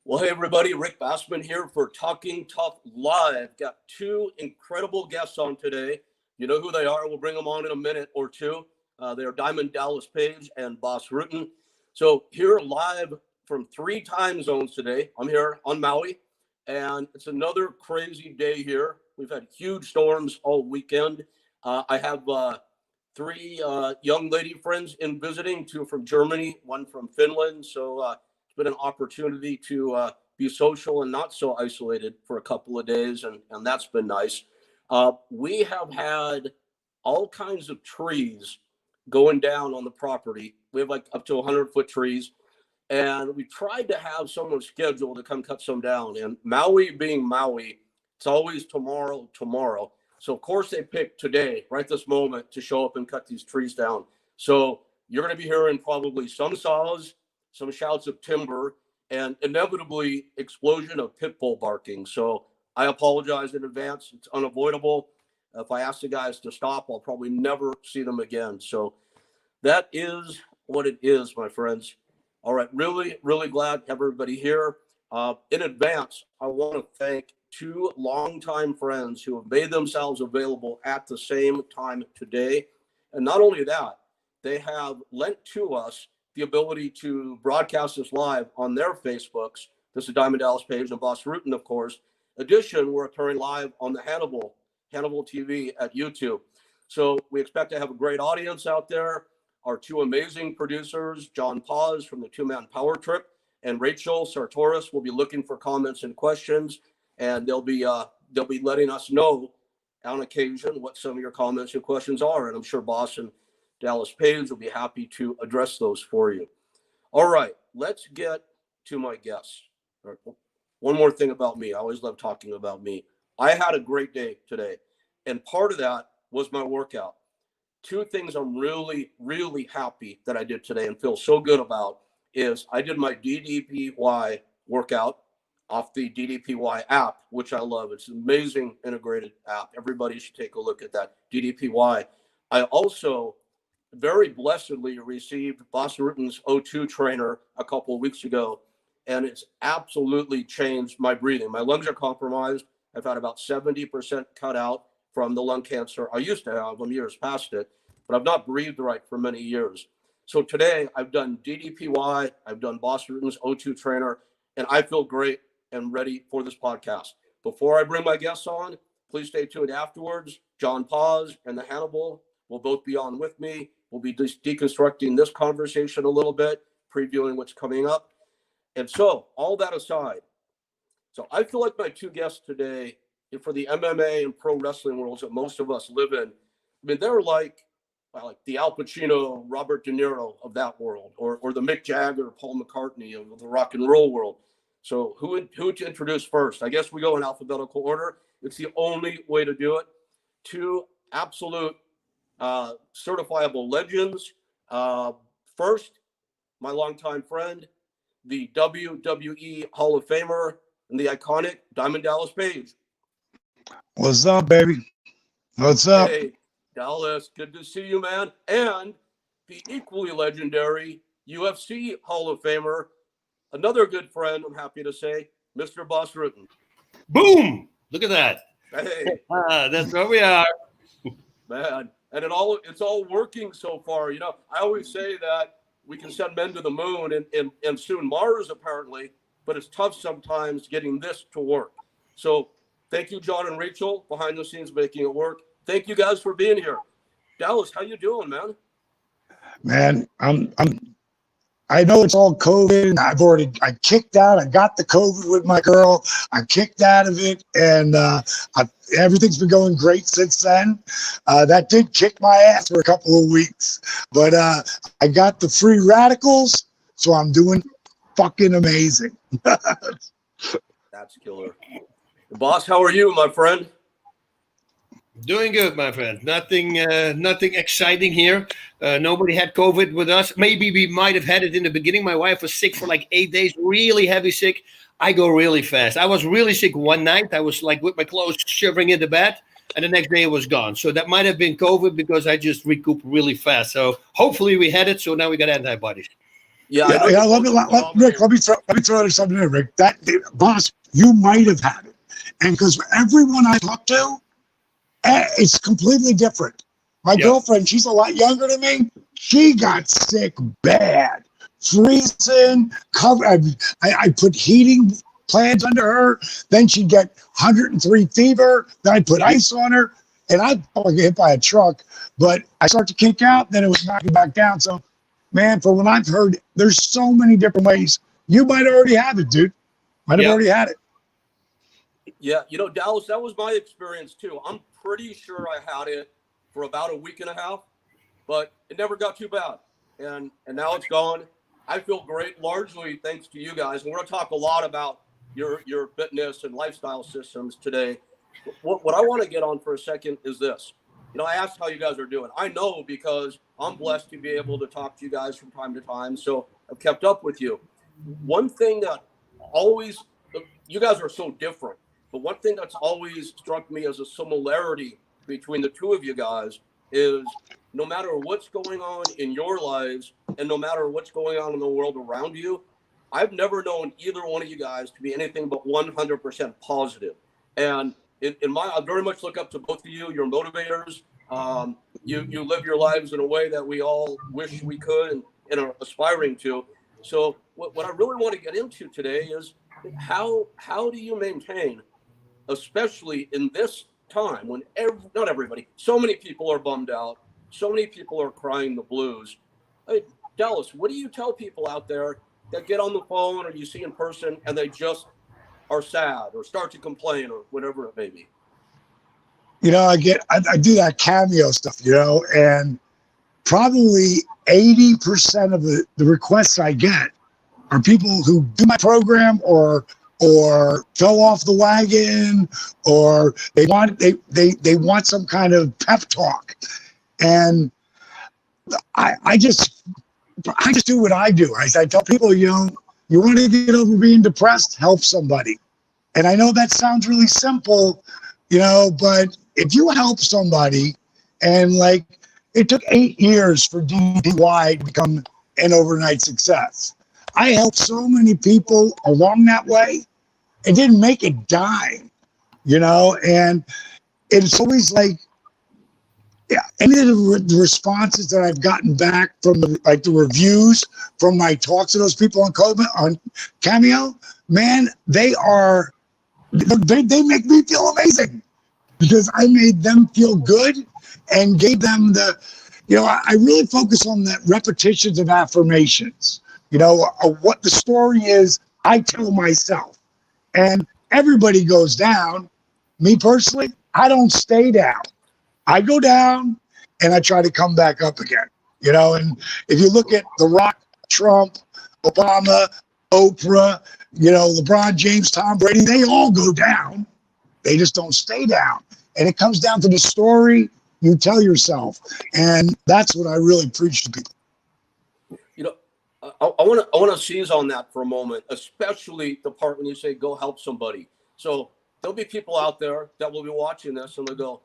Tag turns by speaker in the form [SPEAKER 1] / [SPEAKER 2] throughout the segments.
[SPEAKER 1] Well, hey, everybody, Rick Bassman here for Talking Tough Live. Got two incredible guests on today. You know who they are. We'll bring them on in a minute or two. They are Diamond Dallas Page and Bas Rutten. So here live from 3 time zones today. I'm here on Maui, and it's another crazy day here. We've had huge storms all weekend. I have 3 young lady friends in visiting, 2 from Germany, 1 from Finland. So been an opportunity to be social and not so isolated for a couple of days, and that's been nice. We have had all kinds of trees going down on the property. We have like up to 100-foot trees, and we tried to have someone scheduled to come cut some down. And Maui being Maui, it's always tomorrow. So of course they picked today, right this moment, to show up and cut these trees down. So you're going to be hearing probably some saws, some shouts of timber, and inevitably explosion of pit bull barking. So I apologize in advance. It's unavoidable. If I ask the guys to stop, I'll probably never see them again. So that is what it is, my friends. All right, really, really glad to have everybody here. In advance, I want to thank 2 longtime friends who have made themselves available at the same time today. And not only that, they have lent to us the ability to broadcast this live on their Facebooks. This is Diamond Dallas Page and Bas Rutten, of course. In addition, we're appearing live on the Hannibal TV at YouTube. So we expect to have a great audience out there. Our 2 amazing producers, John Paz from the 2-Man Power Trip and Rachel Sartoris, will be looking for comments and questions, and they'll be letting us know on occasion what some of your comments and questions are. And I'm sure Bas and Dallas Page will be happy to address those for you. All right, let's get to my guests. One more thing about me. I always love talking about me. I had a great day today, and part of that was my workout. 2 things I'm really, really happy that I did today and feel so good about is I did my DDPY workout off the DDPY app, which I love. It's an amazing integrated app. Everybody should take a look at that, DDPY. I also very blessedly received Bas Rutten's O2 trainer a couple of weeks ago, and it's absolutely changed my breathing. My lungs are compromised. I've had about 70% cut out from the lung cancer I used to have. I'm years past it, but I've not breathed right for many years. So today I've done DDPY, I've done Bas Rutten's O2 trainer, and I feel great and ready for this podcast. Before I bring my guests on, please stay tuned afterwards. John Paz and the Hannibal will both be on with me. We'll be deconstructing this conversation a little bit, previewing what's coming up. And so, all that aside, so I feel like my 2 guests today, for the MMA and pro wrestling worlds that most of us live in, I mean, they're like the Al Pacino, Robert De Niro of that world, or the Mick Jagger, Paul McCartney of the rock and roll world. So who to introduce first? I guess we go in alphabetical order. It's the only way to do it. 2 absolute certifiable legends. First, my longtime friend, the WWE Hall of Famer and the iconic Diamond Dallas Page.
[SPEAKER 2] What's up, baby? What's up?
[SPEAKER 1] Hey, Dallas, good to see you, man. And the equally legendary UFC Hall of Famer, another good friend, I'm happy to say, Mr. Bas Rutten.
[SPEAKER 3] Boom! Look at that.
[SPEAKER 1] Hey.
[SPEAKER 3] That's where we are.
[SPEAKER 1] Man. And it's all working so far. You know, I always say that we can send men to the moon and soon Mars, apparently, but it's tough sometimes getting this to work. So thank you, John and Rachel, behind the scenes making it work. Thank you guys for being here. Dallas, how you doing, man?
[SPEAKER 2] Man, I know it's all COVID. I kicked out. I got the COVID with my girl. I kicked out of it, and everything's been going great since then. That did kick my ass for a couple of weeks, but I got the free radicals, so I'm doing fucking amazing.
[SPEAKER 1] That's killer. Boss, how are you, my friend?
[SPEAKER 3] Doing good, my friend. Nothing exciting here. Nobody had COVID with us. Maybe we might have had it in the beginning. My wife was sick for like 8 days, really heavy sick. I go really fast. I was really sick one night. I was like with my clothes shivering in the bed, and the next day it was gone. So that might have been COVID because I just recouped really fast. So hopefully we had it. So now we got antibodies.
[SPEAKER 1] Yeah, I
[SPEAKER 2] Yeah,
[SPEAKER 1] know
[SPEAKER 2] yeah.
[SPEAKER 1] you're both
[SPEAKER 2] Rick,
[SPEAKER 1] phenomenal.
[SPEAKER 2] let me throw something in, Rick. That boss, you might have had it, and because everyone I talk to, it's completely different. My
[SPEAKER 3] Yeah.
[SPEAKER 2] girlfriend, she's a lot younger than me. She got sick bad, freezing. I put heating plans under her. Then she'd get 103 fever. Then I put ice on her, and I'd probably get hit by a truck. But I start to kick out. Then it was knocking back down. So, man, for what I've heard, there's so many different ways. You might already have it, dude. Might have
[SPEAKER 3] Yeah.
[SPEAKER 2] already had it.
[SPEAKER 1] Yeah, Dallas, that was my experience too. I'm pretty sure I had it for about a week and a half, but it never got too bad. And now it's gone. I feel great, largely thanks to you guys. And we're gonna talk a lot about your fitness and lifestyle systems today. What I want to get on for a second is this. I asked how you guys are doing. I know because I'm blessed to be able to talk to you guys from time to time. So I've kept up with you. One thing that always, you guys are so different, but one thing that's always struck me as a similarity between the two of you guys is no matter what's going on in your lives and no matter what's going on in the world around you, I've never known either one of you guys to be anything but 100% positive. And I very much look up to both of you. You're motivators. You live your lives in a way that we all wish we could and are aspiring to. So what I really want to get into today is how do you maintain, especially in this time when not everybody, so many people are bummed out, so many people are crying the blues. Hey, Dallas, what do you tell people out there that get on the phone or you see in person and they just are sad or start to complain or whatever it may be?
[SPEAKER 2] I do that cameo stuff, and probably 80% of the requests I get are people who do my program or fell off the wagon, or they want some kind of pep talk. And I just do what I do. I tell people, you want to get over being depressed, help somebody. And I know that sounds really simple, but if you help somebody, and like it took 8 years for DDP to become an overnight success. I helped so many people along that way. It didn't make it dime, and it's always like, yeah, any of the responses that I've gotten back from the reviews from my talks to those people on Cameo, man, they make me feel amazing because I made them feel good and gave them I really focus on that repetitions of affirmations, what the story is I tell myself. And everybody goes down. Me personally, I don't stay down. I go down and I try to come back up again, and if you look at The Rock, Trump, Obama, Oprah, LeBron James, Tom Brady, they all go down. They just don't stay down. And it comes down to the story you tell yourself. And that's what I really preach to people.
[SPEAKER 1] I want to seize on that for a moment, especially the part when you say go help somebody. So there'll be people out there that will be watching this and they'll go,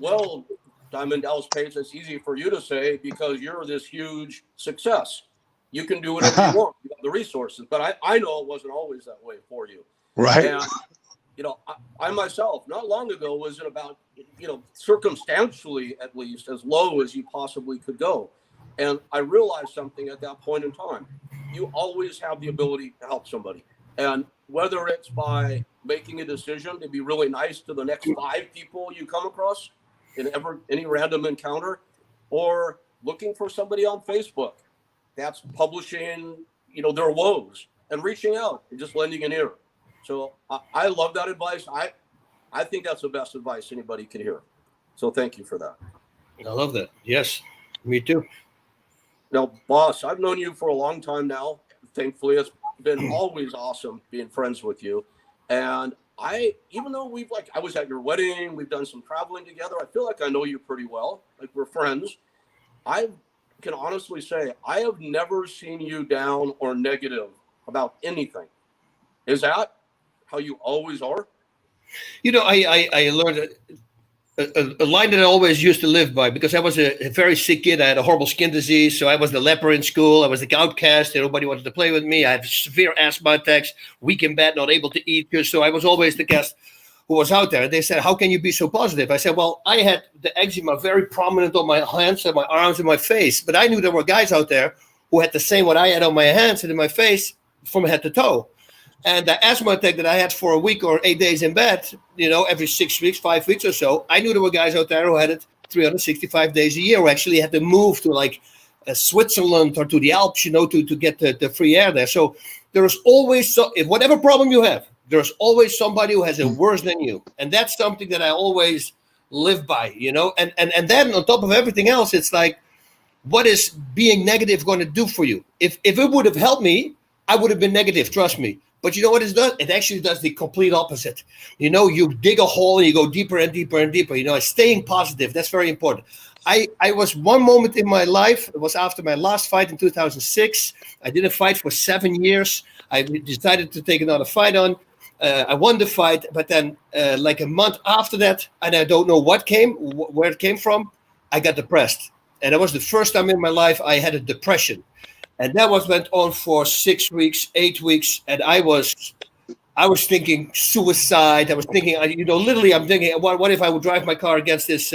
[SPEAKER 1] well, Diamond Dallas Page, it's easy for you to say because you're this huge success. You can do whatever you want. You got the resources. But I know it wasn't always that way for you.
[SPEAKER 2] Right.
[SPEAKER 1] And I myself, not long ago, was in about, circumstantially at least, as low as you possibly could go. And I realized something at that point in time. You always have the ability to help somebody. And whether it's by making a decision to be really nice to the next 5 people you come across in any random encounter, or looking for somebody on Facebook that's publishing, their woes and reaching out and just lending an ear. So I love that advice. I think that's the best advice anybody can hear. So thank you for that.
[SPEAKER 3] I love that. Yes, me too.
[SPEAKER 1] Now, boss, I've known you for a long time now. Thankfully, it's been always awesome being friends with you. And even though I was at your wedding, we've done some traveling together. I feel like I know you pretty well. Like we're friends. I can honestly say I have never seen you down or negative about anything. Is that how you always are?
[SPEAKER 3] I learned that a line that I always used to live by, because I was a very sick kid. I had a horrible skin disease, so I was the leper in school. I was the outcast. Nobody wanted to play with me. I had severe asthma attacks, weak in bed, not able to eat. So I was always the guest who was out there. They said, how can you be so positive? I said, well, I had the eczema very prominent on my hands and my arms and my face. But I knew there were guys out there who had the same what I had on my hands and in my face from head to toe. And the asthma attack that I had for a week or 8 days in bed, every 6 weeks, 5 weeks or so, I knew there were guys out there who had it 365 days a year, who actually had to move to like Switzerland or to the Alps, to get the free air there. So there is always, if whatever problem you have, there's always somebody who has it worse than you. And that's something that I always live by, and then on top of everything else, it's like, what is being negative going to do for you? If it would have helped me, I would have been negative, trust me. But you know what it does? It actually does the complete opposite. You dig a hole and you go deeper and deeper and deeper. Staying positive, that's very important. I was one moment in my life, it was after my last fight in 2006. I didn't fight for 7 years. I decided to take another fight on. I won the fight, but then like a month after that, and I don't know where it came from, I got depressed. And that was the first time in my life I had a depression. And that went on for 6 weeks, 8 weeks, and I was thinking suicide. I was thinking, literally, I'm thinking, what if I would drive my car against this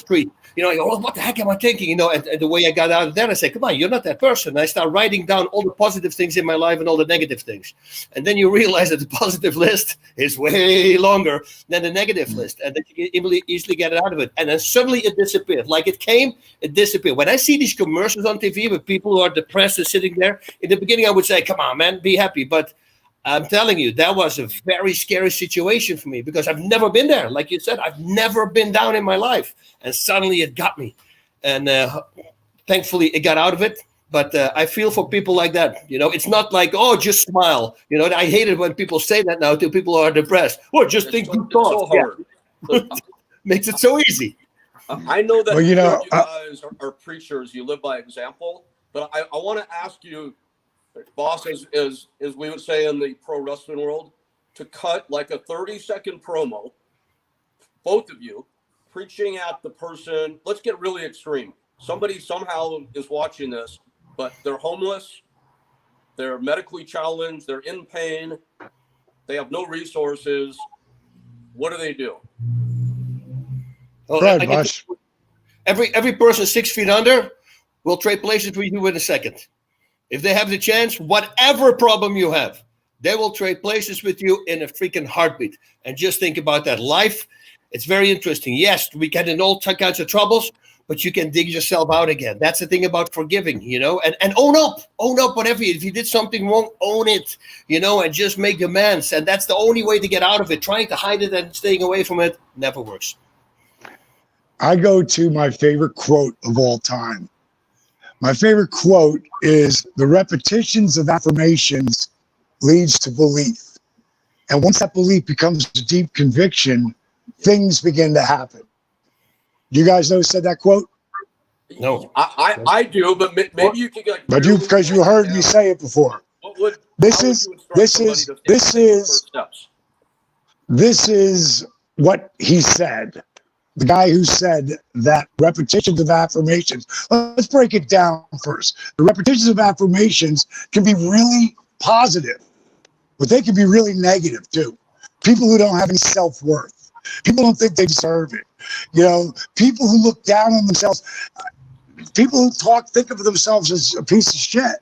[SPEAKER 3] tree? What the heck am I thinking? And the way I got out of that, I said, come on, you're not that person. And I start writing down all the positive things in my life and all the negative things. And then you realize that the positive list is way longer than the negative list. And then you can easily get it out of it. And then suddenly it disappeared. Like it came, it disappeared. When I see these commercials on TV with people who are depressed and sitting there, in the beginning I would say, come on, man, be happy. But I'm telling you, that was a very scary situation for me because I've never been there. Like you said, I've never been down in my life. And suddenly it got me. And thankfully it got out of it. But I feel for people like that. It's not like, oh, just smile. I hate it when people say that now to people who are depressed. Or just think good thoughts. So makes it so easy.
[SPEAKER 1] I know that you guys are preachers. You live by example. But I want to ask you, boss, as we would say in the pro wrestling world, to cut like a 30-second promo, both of you, preaching at the person. Let's get really extreme. Somebody somehow is watching this, but they're homeless, they're medically challenged, they're in pain, they have no resources. What do?
[SPEAKER 3] Well,
[SPEAKER 2] right, Bosh.
[SPEAKER 3] Every person 6 feet under will trade places with you in a second. If they have the chance, whatever problem you have, they will trade places with you in a freaking heartbeat. And just think about that. Life, it's very interesting. Yes, we get in all kinds of troubles, but you can dig yourself out again. That's the thing about forgiving, and own up whatever. If you did something wrong, own it, and just make amends. And that's the only way to get out of it. Trying to hide it and staying away from it never works.
[SPEAKER 2] I go to my favorite quote of all time. My favorite quote is, the repetitions of affirmations leads to belief. And once that belief becomes a deep conviction, things begin to happen. You guys know who said that quote?
[SPEAKER 3] No.
[SPEAKER 1] I do, but maybe you can get.
[SPEAKER 2] But because you heard me say it before. This is what he said. The guy who said that repetitions of affirmations, let's break it down first. The repetitions of affirmations can be really positive, but they can be really negative too. People who don't have any self-worth. People don't think they deserve it. People who look down on themselves, people who think of themselves as a piece of shit.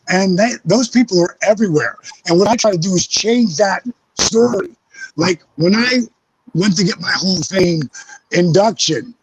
[SPEAKER 2] And those people are everywhere. And what I try to do is change that story. Like when I went to get my Hall of Fame induction,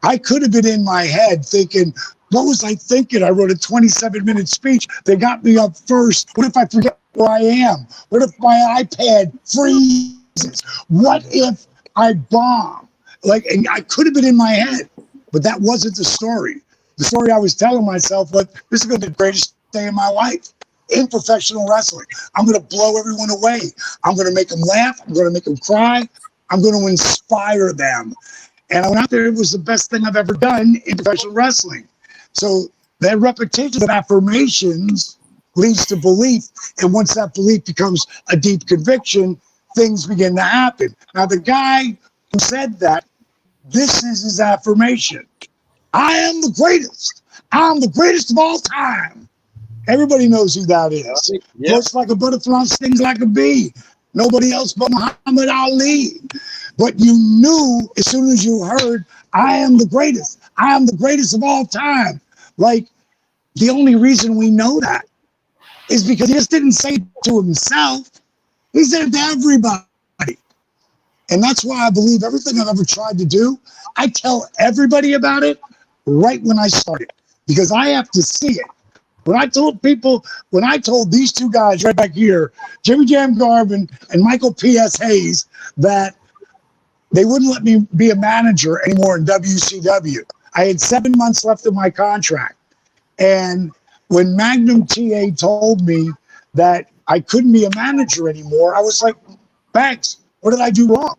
[SPEAKER 2] I could have been in my head thinking, what was I thinking? I wrote a 27-minute speech. They got me up first. What if I forget where I am? What if my iPad freezes? What if I bomb? And I could have been in my head, but that wasn't the story. The story I was telling myself was, this is going to be the greatest day of my life in professional wrestling. I'm going to blow everyone away. I'm going to make them laugh. I'm going to make them cry. I'm going to inspire them. And I went out there, it was the best thing I've ever done in professional wrestling. So that repetition of affirmations leads to belief. And once that belief becomes a deep conviction, things begin to happen. Now, the guy who said that This is his affirmation. I am the greatest. I'm the greatest of all time. Everybody knows who that is.
[SPEAKER 3] Yeah.
[SPEAKER 2] Floats like a butterfly, stings like a bee. Nobody else but Muhammad Ali. But you knew as soon as you heard, I am the greatest. I am the greatest of all time. Like, the only reason we know that is because he just didn't say it to himself. He said it to everybody. And that's why I believe everything I've ever tried to do, I tell everybody about it right when I started, because I have to see it. When I told these two guys right back here, Jimmy Jam Garvin and Michael P.S. Hayes, that they wouldn't let me be a manager anymore in WCW. I had 7 months left of my contract. And when Magnum TA told me that I couldn't be a manager anymore, I was like, thanks. What did I do wrong?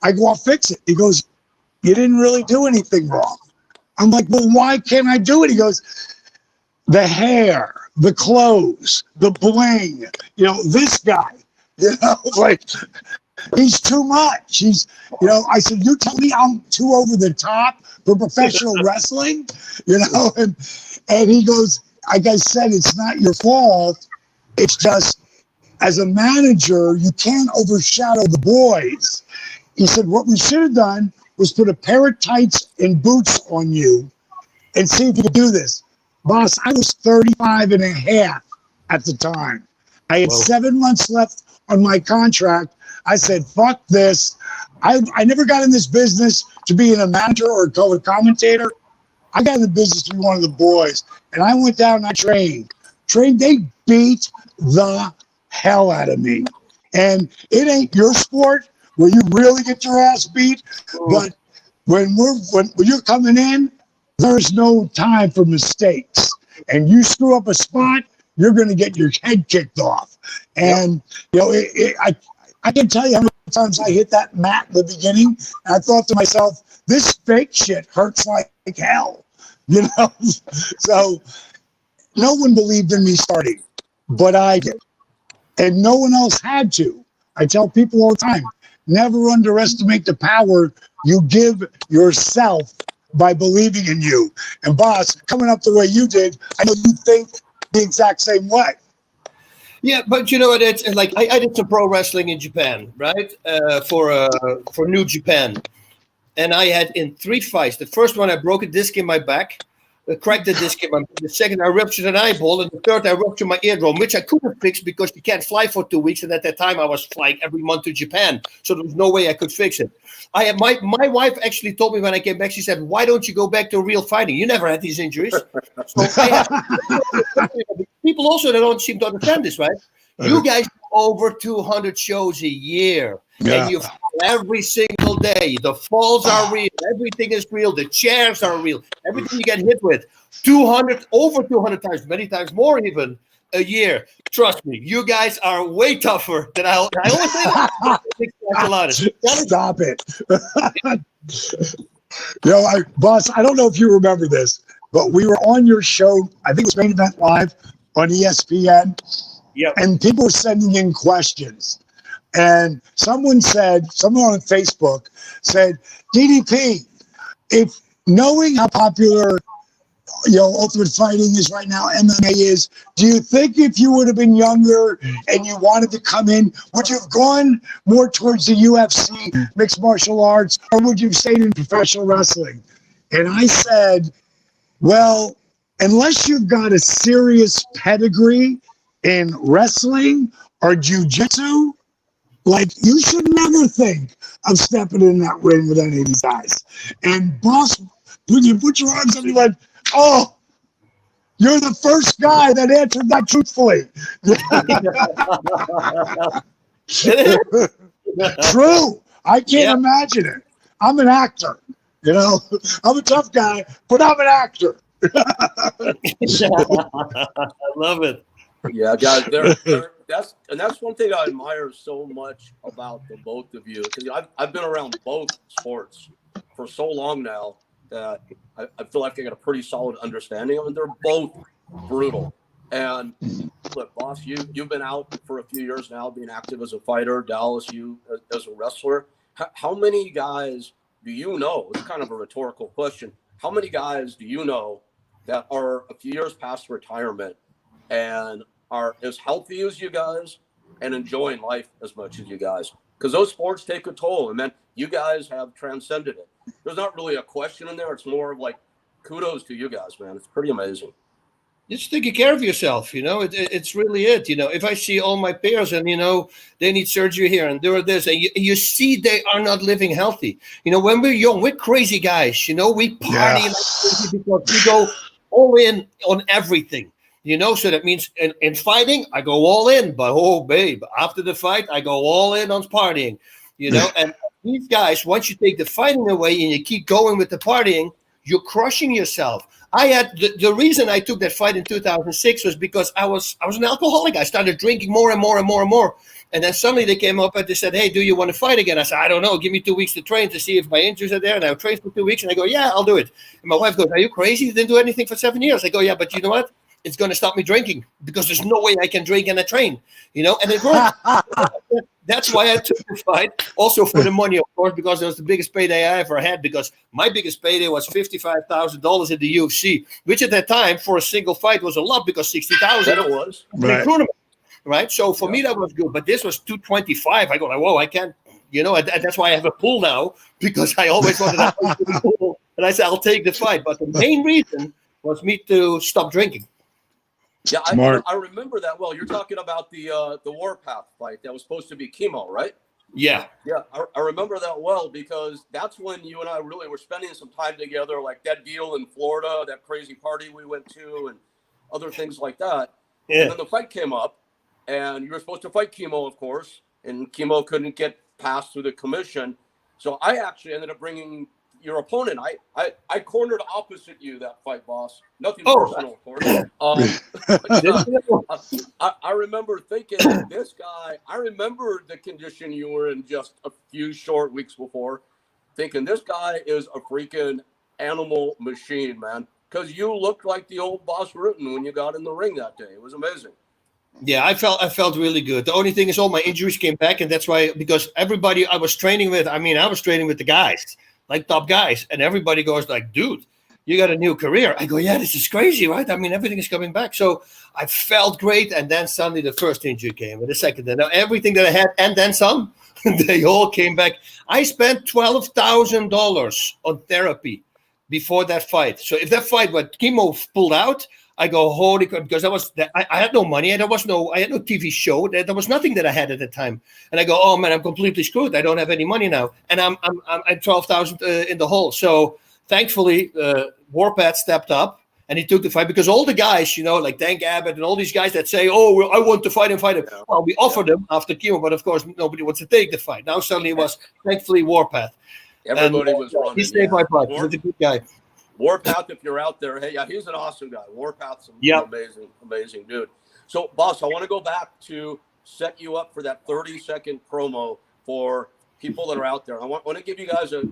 [SPEAKER 2] I go, I'll fix it. He goes, you didn't really do anything wrong. I'm like, well, why can't I do it? He goes, the hair, the clothes, the bling, this guy, like, he's too much. I said, you tell me I'm too over the top for professional wrestling, and he goes, like I said, it's not your fault. It's just, as a manager, you can't overshadow the boys. He said, what we should have done was put a pair of tights and boots on you and see if you could do this. Boss, I was 35 and a half at the time. I had 7 months left on my contract. I said, fuck this. I never got in this business to be a manager or a color commentator. I got in the business to be one of the boys. And I went down and I trained. They beat the hell out of me. And it ain't your sport where you really get your ass beat. But when you're coming in, there's no time for mistakes. And you screw up a spot, you're going to get your head kicked off. And, I can tell you how many times I hit that mat in the beginning, and I thought to myself, this fake shit hurts like hell, So no one believed in me starting, but I did. And no one else had to. I tell people all the time, never underestimate the power you give yourself by believing in you. And boss, coming up the way you did, I know you think the exact same way.
[SPEAKER 3] Yeah, but you know what? It's like I did some pro wrestling in Japan, right? For New Japan, and I had in 3 fights. The first one, I broke a disc in my back, cracked the disc in my back. The second, I ruptured an eyeball, and the third, I ruptured my eardrum, which I couldn't fix because you can't fly for 2 weeks. And at that time, I was flying every month to Japan, so there was no way I could fix it. I had my wife actually told me when I came back. She said, "Why don't you go back to real fighting? You never had these injuries." So people also that don't seem to understand this, right? You guys do over 200 shows a year, and you fall every single day. The falls are real. Everything is real. The chairs are real. Everything you get hit with, over 200 times, many times more even a year. Trust me, you guys are way tougher than I always say that.
[SPEAKER 2] Stop it. Boss, I don't know if you remember this, but we were on your show, I think it was Main Event Live on ESPN.
[SPEAKER 3] Yep.
[SPEAKER 2] And people were sending in questions. And someone on Facebook said, DDP, if knowing how popular Ultimate Fighting is right now, MMA is, do you think if you would have been younger and you wanted to come in, would you have gone more towards the UFC, mixed martial arts, or would you have stayed in professional wrestling? And I said, well, unless you've got a serious pedigree in wrestling or jiu-jitsu, like, you should never think of stepping in that ring with any of these guys. And boss, when you put your arms up, you went, oh, you're the first guy that answered that truthfully. True. I can't imagine it. I'm an actor. I'm a tough guy, but I'm an actor.
[SPEAKER 3] I love it.
[SPEAKER 1] Yeah, guys, that's one thing I admire so much about the both of you. Because I've been around both sports for so long now that I feel like I got a pretty solid understanding of them. They're both brutal. And look, boss, you've been out for a few years now, being active as a fighter. Dallas, you as a wrestler. How many guys do you know? It's kind of a rhetorical question. How many guys do you know that are a few years past retirement and are as healthy as you guys and enjoying life as much as you guys? Because those sports take a toll, and man, you guys have transcended it. There's not really a question in there. It's more of like kudos to you guys, man. It's pretty amazing.
[SPEAKER 3] Just taking care of yourself, it's really it. If I see all my peers and, they need surgery here and do this, and you see they are not living healthy. When we're young, we're crazy guys, we party like crazy because we go all in on everything, so that means in fighting, I go all in, but oh, babe, after the fight, I go all in on partying, and these guys, once you take the fighting away and you keep going with the partying, you're crushing yourself. I had the reason I took that fight in 2006 was because I was an alcoholic. I started drinking more and more and more and more. And then suddenly they came up and they said, hey, do you want to fight again? I said, I don't know. Give me 2 weeks to train to see if my injuries are there. And I trained for 2 weeks and I go, yeah, I'll do it. And my wife goes, are you crazy? You didn't do anything for 7 years. I go, yeah, but you know what? It's going to stop me drinking because there's no way I can drink and I train, and it worked. That's why I took the fight. Also for the money, of course, because it was the biggest payday I ever had, because my biggest payday was $55,000 in the UFC, which at that time for a single fight was a lot because $60,000
[SPEAKER 1] it was.
[SPEAKER 3] Right. So for me, that was good. But this was $225. I go, like, whoa, I can't, and that's why I have a pool now, because I always wanted to pool. And I said, I'll take the fight. But the main reason was me to stop drinking.
[SPEAKER 1] Yeah, I remember that well. You're talking about the Warpath fight that was supposed to be chemo, right?
[SPEAKER 3] Yeah.
[SPEAKER 1] Yeah, I remember that well because that's when you and I really were spending some time together, like that deal in Florida, that crazy party we went to, and other things like that. Yeah. And then the fight came up, and you were supposed to fight chemo, of course, and chemo couldn't get passed through the commission. So I actually ended up bringing your opponent. I cornered opposite you that fight, boss. Nothing personal, of course. I remember thinking this guy. I remember the condition you were in just a few short weeks before, thinking this guy is a freaking animal machine, man. Because you looked like the old Boss Rutten when you got in the ring that day. It was amazing.
[SPEAKER 3] Yeah, I felt really good. The only thing is all my injuries came back, and that's why, because everybody I was training with, I was training with the guys, like top guys, and everybody goes like, dude, you got a new career. I go, yeah, this is crazy, right? Everything is coming back. So I felt great, and then suddenly the first injury came, and the second, and everything that I had, and then some, they all came back. I spent $12,000 on therapy before that fight. So if that fight, what chemo pulled out, I go, holy crap, because I had no money, and I had no TV show. There was nothing that I had at the time. And I go, oh man, I'm completely screwed. I don't have any money now. And I'm at 12,000 in the hole. So thankfully, Warpath stepped up and he took the fight, because all the guys, like Dan Abbott and all these guys that say, oh, I want to fight him. Well, we offered them after chemo, but of course, nobody wants to take the fight. Now suddenly it was, thankfully, Warpath.
[SPEAKER 1] Everybody was running.
[SPEAKER 3] He saved my fight. He's a good guy.
[SPEAKER 1] Warpath, if you're out there, hey, yeah, he's an awesome guy. Warpath's an amazing dude. So, boss, I want to go back to set you up for that 30-second promo for people that are out there. I want to give you guys a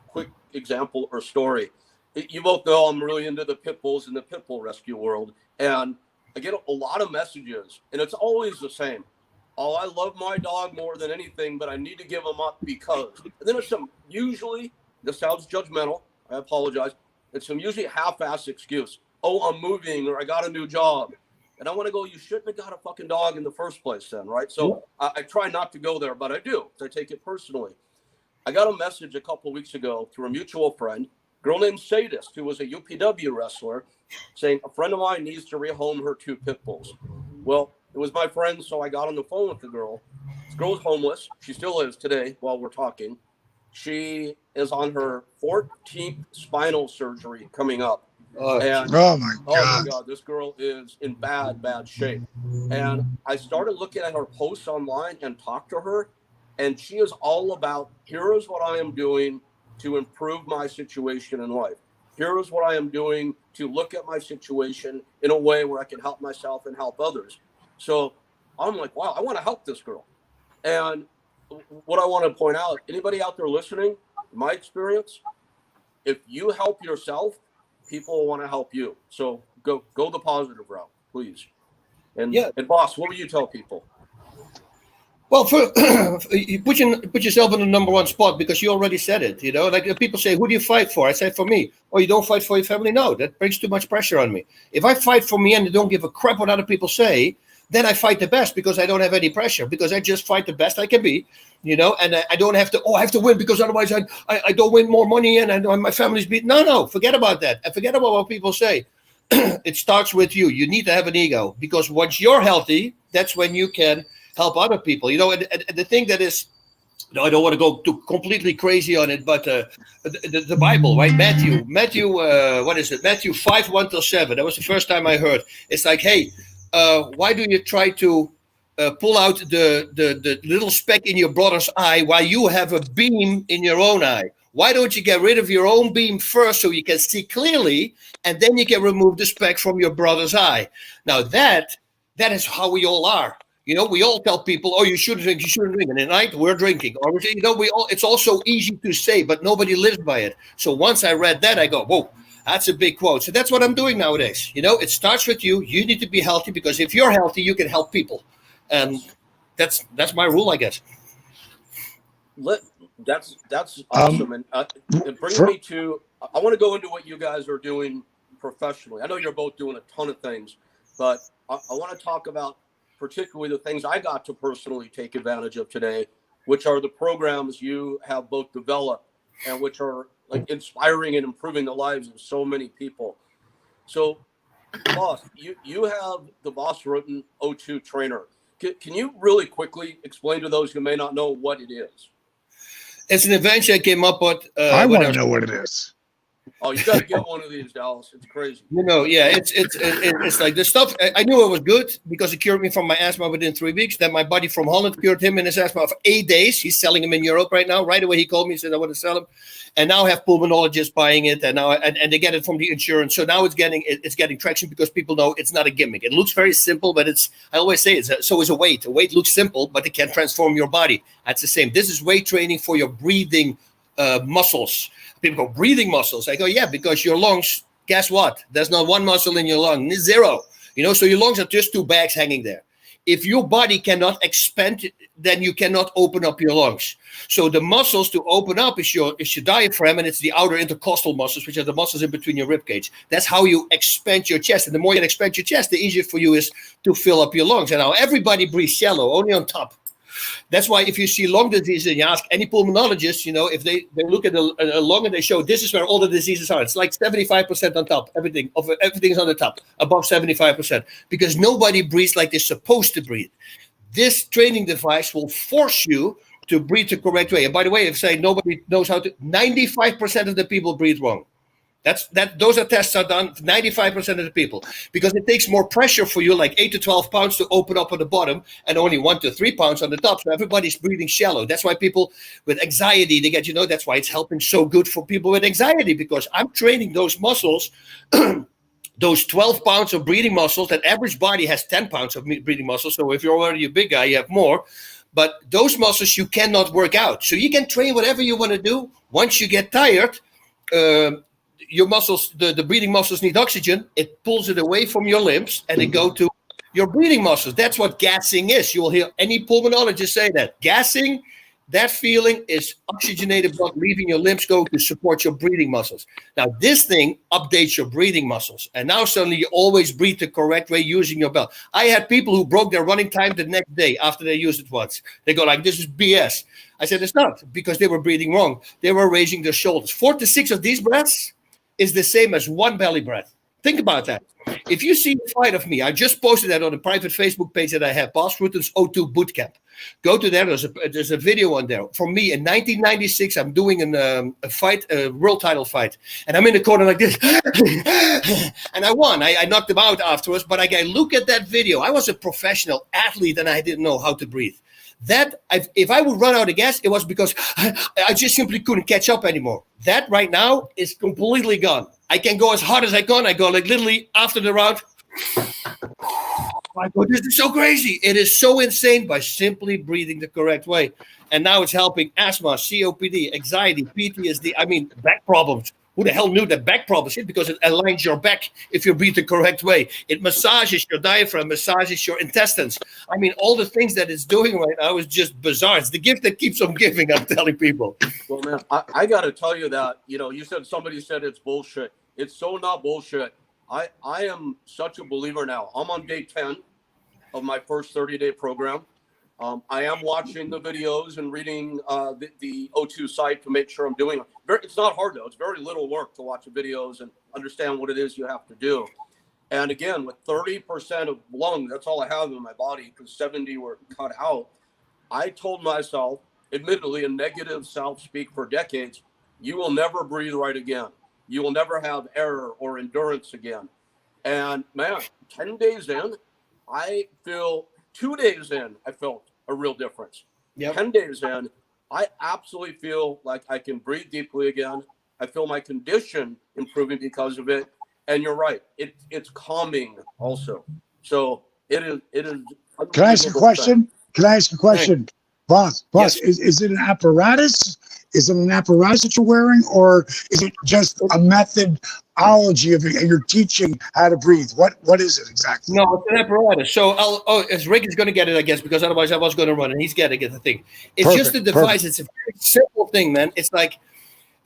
[SPEAKER 1] quick example or story. You both know I'm really into the pit bulls and the pit bull rescue world, and I get a lot of messages, and it's always the same. Oh, I love my dog more than anything, but I need to give him up because. And then there's some, usually, this sounds judgmental, I apologize, it's some usually half-ass excuse. Oh, I'm moving, or I got a new job. And I want to go, you shouldn't have got a fucking dog in the first place then, right? So I try not to go there, but I do. I take it personally. I got a message a couple of weeks ago through a mutual friend, a girl named Sadist, who was a UPW wrestler, saying a friend of mine needs to rehome her 2 pit bulls. Well, it was my friend, so I got on the phone with the girl. This girl's homeless. She still is today while we're talking. She is on her 14th spinal surgery coming up.
[SPEAKER 2] Oh my God,
[SPEAKER 1] this girl is in bad shape. And I started looking at her posts online and talked to her, and she is all about, here is what I am doing to improve my situation in life. Here is what I am doing to look at my situation in a way where I can help myself and help others. So I'm like, wow, I want to help this girl. And what I want to point out, anybody out there listening, in my experience, if you help yourself, people want to help you. So go the positive route, please. And boss, what would you tell people?
[SPEAKER 3] Well, you put yourself in the number one spot because you already said it. Like people say, who do you fight for? I say, for me. Oh, you don't fight for your family? No, that brings too much pressure on me. If I fight for me and I don't give a crap what other people say, then I fight the best because I don't have any pressure, because I just fight the best I can be, and I don't have to, I have to win because otherwise I don't win more money and my family's beat. No, forget about that. And forget about what people say. It starts with you. You need to have an ego, because once you're healthy, that's when you can help other people. And the thing that is, I don't want to go too completely crazy on it, but the Bible, right? Matthew, what is it? Matthew 5:1-7. That was the first time I heard. It's like, hey, why do you try to pull out the little speck in your brother's eye while you have a beam in your own eye? Why don't you get rid of your own beam first so you can see clearly, and then you can remove the speck from your brother's eye? Now that is how we all are. We all tell people, oh, you shouldn't drink, and at night we're drinking. Or it's all so easy to say, but nobody lives by it. So once I read that, I go, whoa, that's a big quote. So that's what I'm doing nowadays. It starts with you. You need to be healthy, because if you're healthy, you can help people. And that's my rule, I guess.
[SPEAKER 1] That's awesome. And it brings me to, I want to go into what you guys are doing professionally. I know you're both doing a ton of things, but I want to talk about particularly the things I got to personally take advantage of today, which are the programs you have both developed and which are like inspiring and improving the lives of so many people. So, Boss, you have the Boss Rutten O2 trainer. Can you really quickly explain to those who may not know what it is?
[SPEAKER 3] It's an invention I came up with.
[SPEAKER 2] I want to know what it is.
[SPEAKER 1] Oh, you got to get one of these, Dallas. It's crazy.
[SPEAKER 3] Yeah, it's like this stuff. I knew it was good because it cured me from my asthma within 3 weeks. Then my buddy from Holland cured him in his asthma for 8 days. He's selling them in Europe right now. Right away, he called me and said, I want to sell them. And now I have pulmonologists buying it, and now and they get it from the insurance. So now it's getting traction because people know it's not a gimmick. It looks very simple, but I always say so is a weight. A weight looks simple, but it can transform your body. That's the same. This is weight training for your breathing muscles. People go, breathing muscles. I go, yeah, because your lungs, guess what? There's not one muscle in your lung, zero. So your lungs are just two bags hanging there. If your body cannot expand, then you cannot open up your lungs. So the muscles to open up is your diaphragm, and it's the outer intercostal muscles, which are the muscles in between your rib cage. That's how you expand your chest. And the more you expand your chest, the easier for you is to fill up your lungs. And now everybody breathes shallow, only on top. That's why if you see lung disease and you ask any pulmonologist, if they look at a lung and they show this is where all the diseases are, it's like 75% on top. Everything is on the top, above 75%, because nobody breathes like they're supposed to breathe. This training device will force you to breathe the correct way. And by the way, if say nobody knows how to, 95% of the people breathe wrong. Those are tests are done 95% of the people, because it takes more pressure for you, like 8 to 12 pounds to open up on the bottom and only 1 to 3 pounds on the top. So everybody's breathing shallow. That's why people with anxiety, they get, that's why it's helping so good for people with anxiety, because I'm training those muscles, those 12 pounds of breathing muscles. That average body has 10 pounds of breathing muscles. So if you're already a big guy, you have more. But those muscles you cannot work out. So you can train whatever you want to do. Once you get tired, your muscles, the breathing muscles need oxygen. It pulls it away from your limbs and it go to your breathing muscles. That's what gassing is. You will hear any pulmonologist say that. Gassing, that feeling is oxygenated blood leaving your limbs go to support your breathing muscles. Now, this thing updates your breathing muscles. And now suddenly you always breathe the correct way using your belt. I had people who broke their running time the next day after they used it once. They go like, this is BS. I said, it's not, because they were breathing wrong. They were raising their shoulders. 4 to 6 of these breaths is the same as one belly breath. Think about that. If you see a slide of me, I just posted that on a private Facebook page that I have, Boss Rutten's O2 Bootcamp. Go to there. There's a video on there. For me, in 1996, I'm doing a fight, a world title fight. And I'm in the corner like this. And I won. I knocked him out afterwards. But I look at that video. I was a professional athlete and I didn't know how to breathe. If I would run out of gas, it was because I just simply couldn't catch up anymore. That right now is completely gone. I can go as hard as I can. I go like literally after the round. I go, this is so crazy. It is so insane by simply breathing the correct way. And now it's helping asthma, COPD, anxiety, PTSD. I mean, back problems, Who the hell knew that back problem shit? Because it aligns your back if you breathe the correct way. It massages your diaphragm, massages your intestines. I mean, all the things that it's doing right now is just bizarre. It's the gift that keeps on giving, I'm telling people.
[SPEAKER 1] Well, man, I got to tell you that, you said somebody said it's bullshit. It's so not bullshit. I am such a believer now. I'm on day 10 of my first 30-day program. I am watching the videos and reading the O2 site to make sure I'm doing it. It's not hard, though. It's very little work to watch the videos and understand what it is you have to do. And again, with 30% of lungs, that's all I have in my body because 70 were cut out. I told myself, admittedly, in negative self-speak for decades, you will never breathe right again. You will never have error or endurance again. And man, 10 days in, I feel 2 days in, I felt a real difference. Yep. 10 days in, I absolutely feel like I can breathe deeply again. I feel my condition improving because of it. And you're right, it's calming also. So it is.
[SPEAKER 2] Can I ask a question? Hey. Boss, yes. Is it an apparatus? Is it an apparatus that you're wearing, or is it just a methodology of your teaching how to breathe? What is it exactly?
[SPEAKER 3] No, it's an apparatus. So as Rick is going to get it, I guess, because otherwise I was going to run and he's getting it, the thing. It's just a device. It's a very simple thing, man. It's like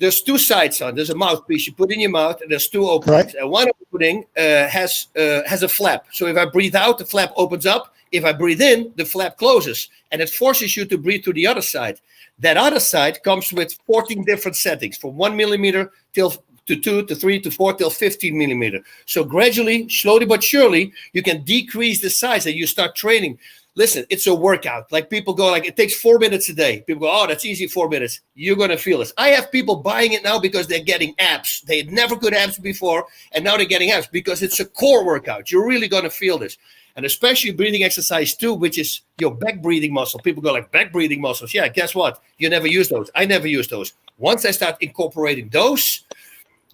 [SPEAKER 3] there's two sides on. There's a mouthpiece you put in your mouth, and there's two openings. Right. And one opening has a flap. So if I breathe out, the flap opens up. If I breathe in, the flap closes, and it forces you to breathe to the other side. That other side comes with 14 different settings, from 1 millimeter to 2 to 3 to 4 till 15 millimeter. So gradually, slowly but surely, you can decrease the size and you start training. Listen, it's a workout. Like people go, like it takes 4 minutes a day. People go, oh, that's easy, 4 minutes. You're going to feel this. I have people buying it now because they're getting abs. They had never good abs before, and now they're getting abs because it's a core workout. You're really going to feel this. And especially breathing exercise too, which is your back breathing muscle. People go like, back breathing muscles. Yeah, guess what? You never use those. I never use those. Once I start incorporating those,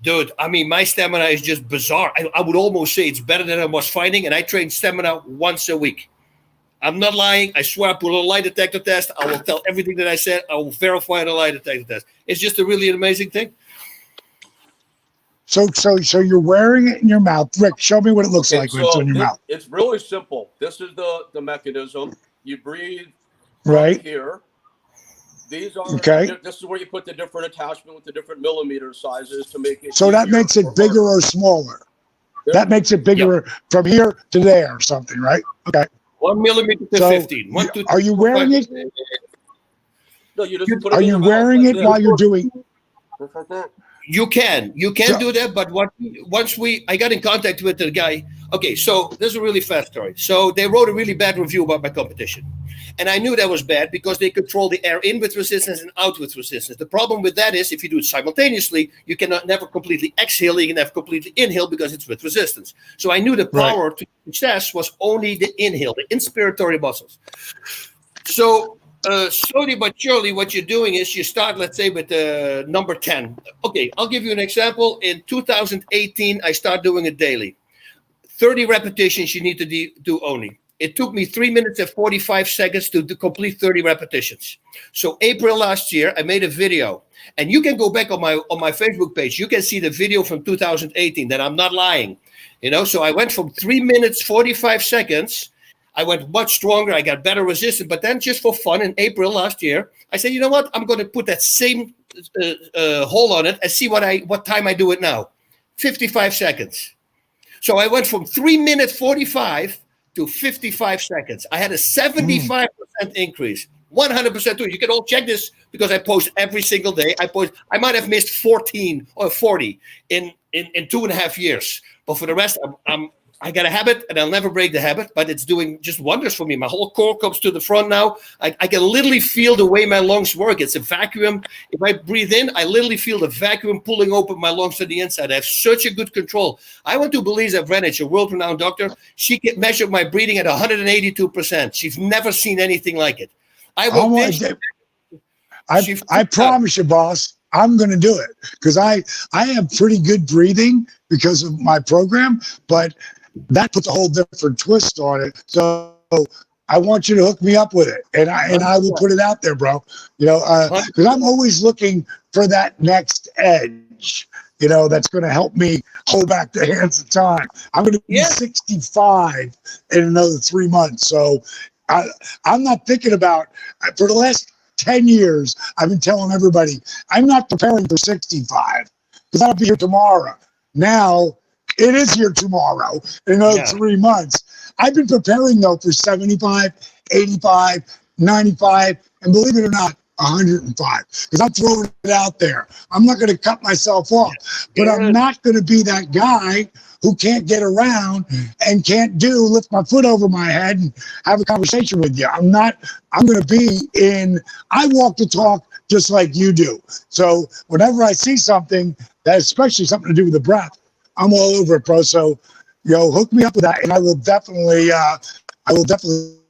[SPEAKER 3] dude, I mean, my stamina is just bizarre. I would almost say it's better than I was fighting, and I train stamina once a week. I'm not lying. I swear I put a little lie detector test. I will tell everything that I said. I will verify the lie detector test. It's just a really amazing thing.
[SPEAKER 2] So you're wearing it in your mouth. Rick, show me what it looks like when it's in your mouth.
[SPEAKER 1] It's really simple. This is the mechanism. You breathe
[SPEAKER 2] right
[SPEAKER 1] here. These are This is where you put the different attachment with the different millimeter sizes to make it.
[SPEAKER 2] So that makes it bigger or smaller. That makes it bigger from here to there or something, right? Okay.
[SPEAKER 3] 1 millimeter to 15.
[SPEAKER 2] Are you wearing it?
[SPEAKER 1] No, you just put it.
[SPEAKER 2] Are you wearing it while you're doing?
[SPEAKER 3] You can do that, but I got in contact with the guy. Okay, so this is a really fast story. So they wrote a really bad review about my competition, and I knew that was bad because they control the air in with resistance and out with resistance. The problem with that is if you do it simultaneously, you cannot never completely exhale. You can never completely inhale because it's with resistance. So I knew the power to success was only the inhale, the inspiratory muscles. So. Slowly but surely, what you're doing is you start, let's say, with number 10. Okay, I'll give you an example. In 2018, I start doing it daily. 30 repetitions you need to do only. It took me 3 minutes and 45 seconds to complete 30 repetitions. So April last year, I made a video. And you can go back on my Facebook page. You can see the video from 2018 that I'm not lying. So I went from 3 minutes, 45 seconds. I went much stronger. I got better resistance. But then just for fun, in April last year, I said, you know what? I'm going to put that same hold on it and see what time I do it now. 55 seconds. So I went from 3 minutes 45 to 55 seconds. I had a 75% increase. 100% too. You can all check this because I post every single day. I might have missed 14 or 40 in 2.5 years. But for the rest, I got a habit, and I'll never break the habit, but it's doing just wonders for me. My whole core comes to the front now. I can literally feel the way my lungs work. It's a vacuum. If I breathe in, I literally feel the vacuum pulling open my lungs to the inside. I have such a good control. I went to Belize Greenwich, a world-renowned doctor. She measured my breathing at 182%. She's never seen anything like it. I
[SPEAKER 2] promise you, boss, I'm going to do it because I have pretty good breathing because of my program, but that puts a whole different twist on it. So I want you to hook me up with it, and I will put it out there, bro. Because I'm always looking for that next edge. that's going to help me hold back the hands of time. I'm going to be 65 in another 3 months. So I'm not thinking about, for the last 10 years, I've been telling everybody, I'm not preparing for 65 because I'll be here tomorrow. Now, it is here tomorrow in another 3 months. I've been preparing, though, for 75, 85, 95, and believe it or not, 105, because I'm throwing it out there. I'm not going to cut myself off, but I'm not going to be that guy who can't get around and can't lift my foot over my head and have a conversation with you. I'm going to be I walk the talk just like you do. So whenever I see something that, especially something to do with the breath, I'm all over it, bro. So, hook me up with that, and I will definitely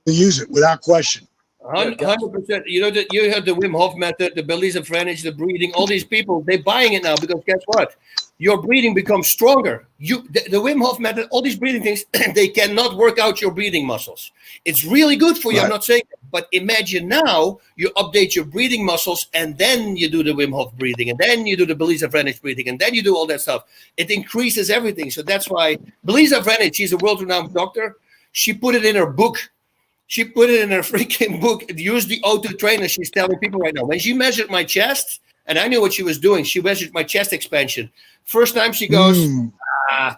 [SPEAKER 2] use it without question.
[SPEAKER 3] 100%. You have the Wim Hof method, the Belize of Greenwich, the breathing. All these people, they're buying it now because guess what? Your breathing becomes stronger. The Wim Hof method, all these breathing things, they cannot work out your breathing muscles. It's really good for you. Right. I'm not saying that, but imagine now you update your breathing muscles and then you do the Wim Hof breathing and then you do the Belize of Greenwich breathing and then you do all that stuff. It increases everything. So that's why Belize of Greenwich, she's a world-renowned doctor. She put it in her book. She put it in her freaking book. Use the O2 trainer. She's telling people right now. When she measured my chest, and I knew what she was doing, she measured my chest expansion. First time she goes,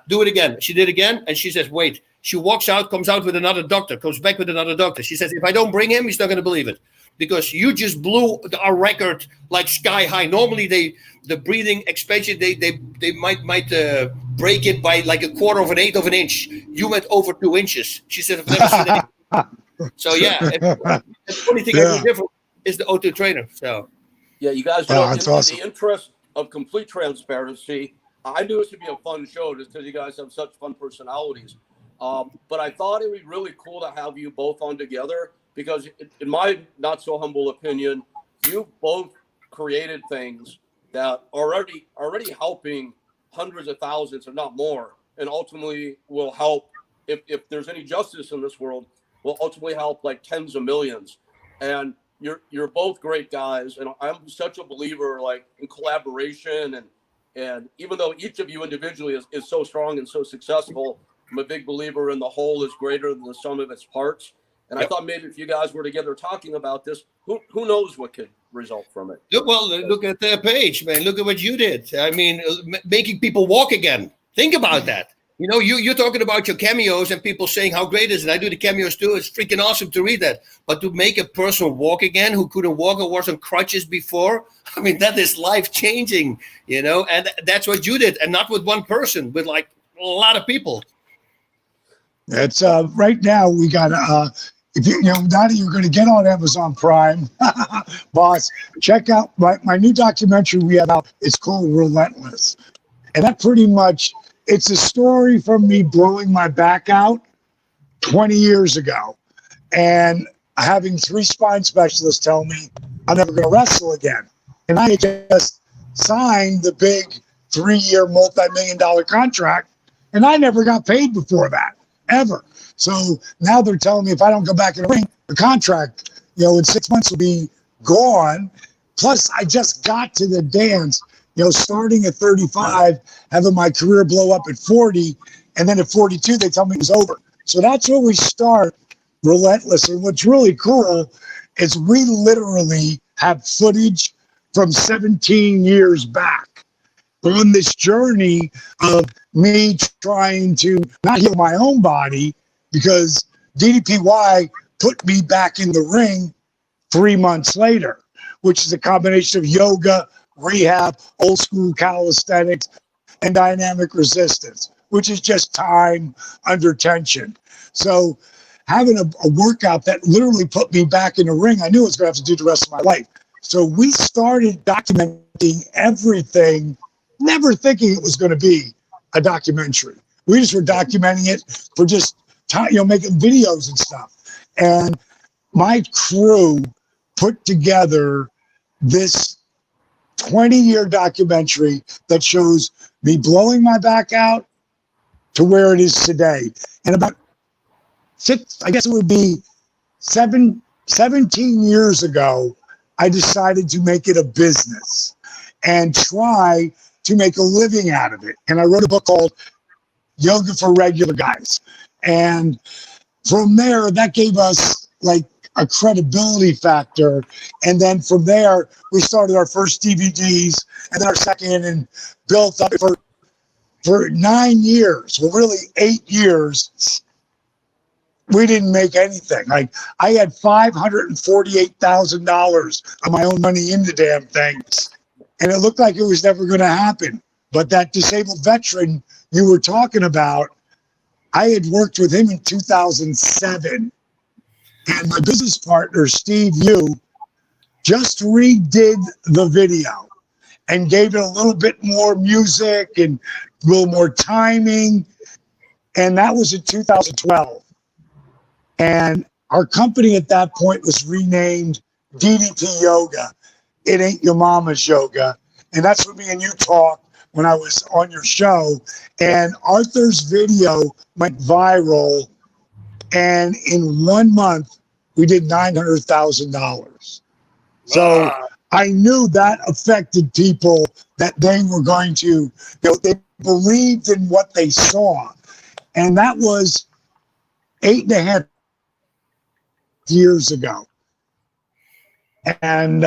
[SPEAKER 3] do it again. She did again, and she says, wait. She walks out, comes out with another doctor, comes back with another doctor. She says, if I don't bring him, he's not going to believe it. Because you just blew our record like sky high. Normally, the breathing expansion, they might break it by like a quarter of an eighth of an inch. You went over 2 inches. She said, I've never seen anything. So the only thing I do different is the O2 trainer. So
[SPEAKER 1] you guys know, in the interest of complete transparency, I knew this would be a fun show just because you guys have such fun personalities. But I thought it would be really cool to have you both on together because, in my not so humble opinion, you both created things that are already helping hundreds of thousands, if not more, and ultimately will help if there's any justice in this world. Will ultimately help like tens of millions. And you're both great guys, and I'm such a believer like in collaboration and even though each of you individually is so strong and so successful, I'm a big believer in the whole is greater than the sum of its parts. And I thought maybe if you guys were together talking about this, who knows what could result from it.
[SPEAKER 3] Well, look at the page, man. Look at what you did. I mean, making people walk again. Think about that. You're talking about your cameos and people saying how great it is, and I do the cameos too. It's freaking awesome to read that. But to make a person walk again who couldn't walk or was on crutches before, I mean, that is life-changing, and that's what you did, and not with one person, with like a lot of people.
[SPEAKER 2] It's right now we got if now that you're going to get on Amazon Prime, boss, check out my new documentary we have out. It's called Relentless, and that pretty much. It's a story from me blowing my back out 20 years ago and having 3 spine specialists tell me I'm never going to wrestle again. And I just signed the big 3-year multi-million-dollar contract, and I never got paid before that, ever. So now they're telling me if I don't go back in the ring, the contract, in 6 months will be gone. Plus, I just got to the dance. Starting at 35, having my career blow up at 40, and then at 42, they tell me it was over. So that's where we start Relentless. And what's really cool is we literally have footage from 17 years back on this journey of me trying to not heal my own body because DDPY put me back in the ring 3 months later, which is a combination of yoga, rehab, old school calisthenics, and dynamic resistance, which is just time under tension. So having a workout that literally put me back in the ring, I knew I was going to have to do the rest of my life. So we started documenting everything, never thinking it was going to be a documentary. We just were documenting it for just time, making videos and stuff. And my crew put together this 20-year documentary that shows me blowing my back out to where it is today. And about 17 years ago, I decided to make it a business and try to make a living out of it. And I wrote a book called Yoga for Regular Guys. And from there, that gave us like a credibility factor. And then from there, we started our first DVDs and then our second, and built up for 9 years, well, really 8 years. We didn't make anything. Like, I had $548,000 of my own money in the damn things, and it looked like it was never going to happen. But that disabled veteran you were talking about, I had worked with him in 2007, and my business partner, Steve Yu, just redid the video and gave it a little bit more music and a little more timing. And that was in 2012. And our company at that point was renamed DDP Yoga. It Ain't Your Mama's Yoga. And that's what me and you talked when I was on your show. And Arthur's video went viral. And in 1 month, we did $900,000. So I knew that affected people, that they were going to, they believed in what they saw. And that was 8.5 years ago. And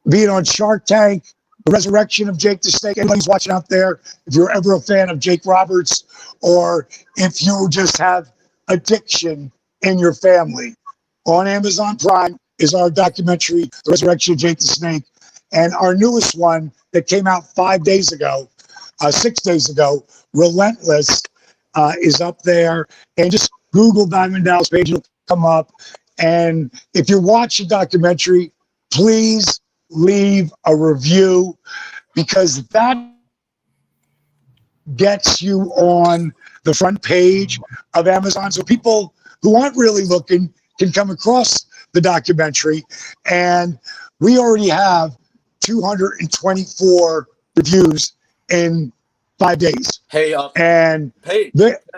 [SPEAKER 2] being on Shark Tank, the resurrection of Jake the Snake, anybody's watching out there, if you're ever a fan of Jake Roberts, or if you just have addiction in your family, on Amazon Prime is our documentary, The Resurrection of Jake the Snake. And our newest one that came out 6 days ago, Relentless, is up there. And just Google Diamond Dallas Page, it'll come up. And if you watch the documentary, please leave a review, because that gets you on the front page of Amazon. So people who aren't really looking can come across the documentary. And we already have 224 reviews in 5 days.
[SPEAKER 1] Hey,
[SPEAKER 2] and
[SPEAKER 1] hey,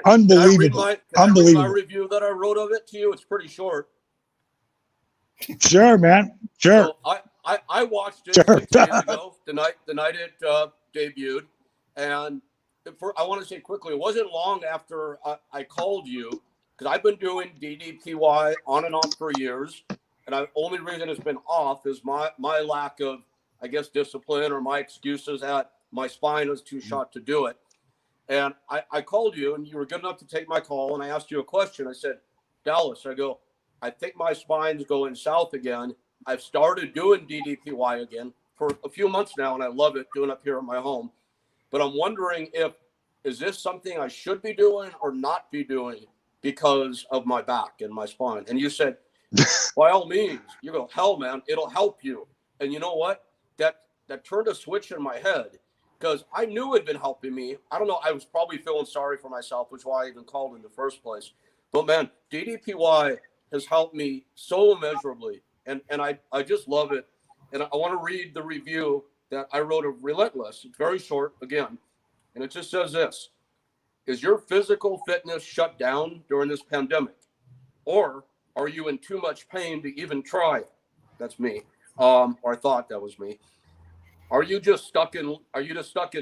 [SPEAKER 2] unbelievable.
[SPEAKER 1] Can
[SPEAKER 2] Unbelievable.
[SPEAKER 1] I read my review that I wrote of it to you? It's pretty short.
[SPEAKER 2] Sure, man. Sure.
[SPEAKER 1] So I watched it
[SPEAKER 2] Sure.
[SPEAKER 1] 6 days ago, the night it debuted, and I want to say quickly, it wasn't long after I called you, because I've been doing DDPY on and off for years, and the only reason it's been off is my lack of, I guess, discipline, or my excuses that my spine was too shot to do it. And I called you, and you were good enough to take my call, and I asked you a question. I said, Dallas, I go, I think my spine's going south again. I've started doing DDPY again for a few months now, and I love it, doing it here at my home. But I'm wondering, is this something I should be doing or not be doing because of my back and my spine? And you said, by all means. You go, hell, man, it'll help you. And you know what? That turned a switch in my head, because I knew it had been helping me. I don't know. I was probably feeling sorry for myself, which is why I even called in the first place. But, man, DDPY has helped me so immeasurably. And I just love it. And I want to read the review that I wrote of Relentless. It's very short, again. And it just says this: is your physical fitness shut down during this pandemic? Or are you in too much pain to even try? That's me. Or I thought that was me. Are you just stuck in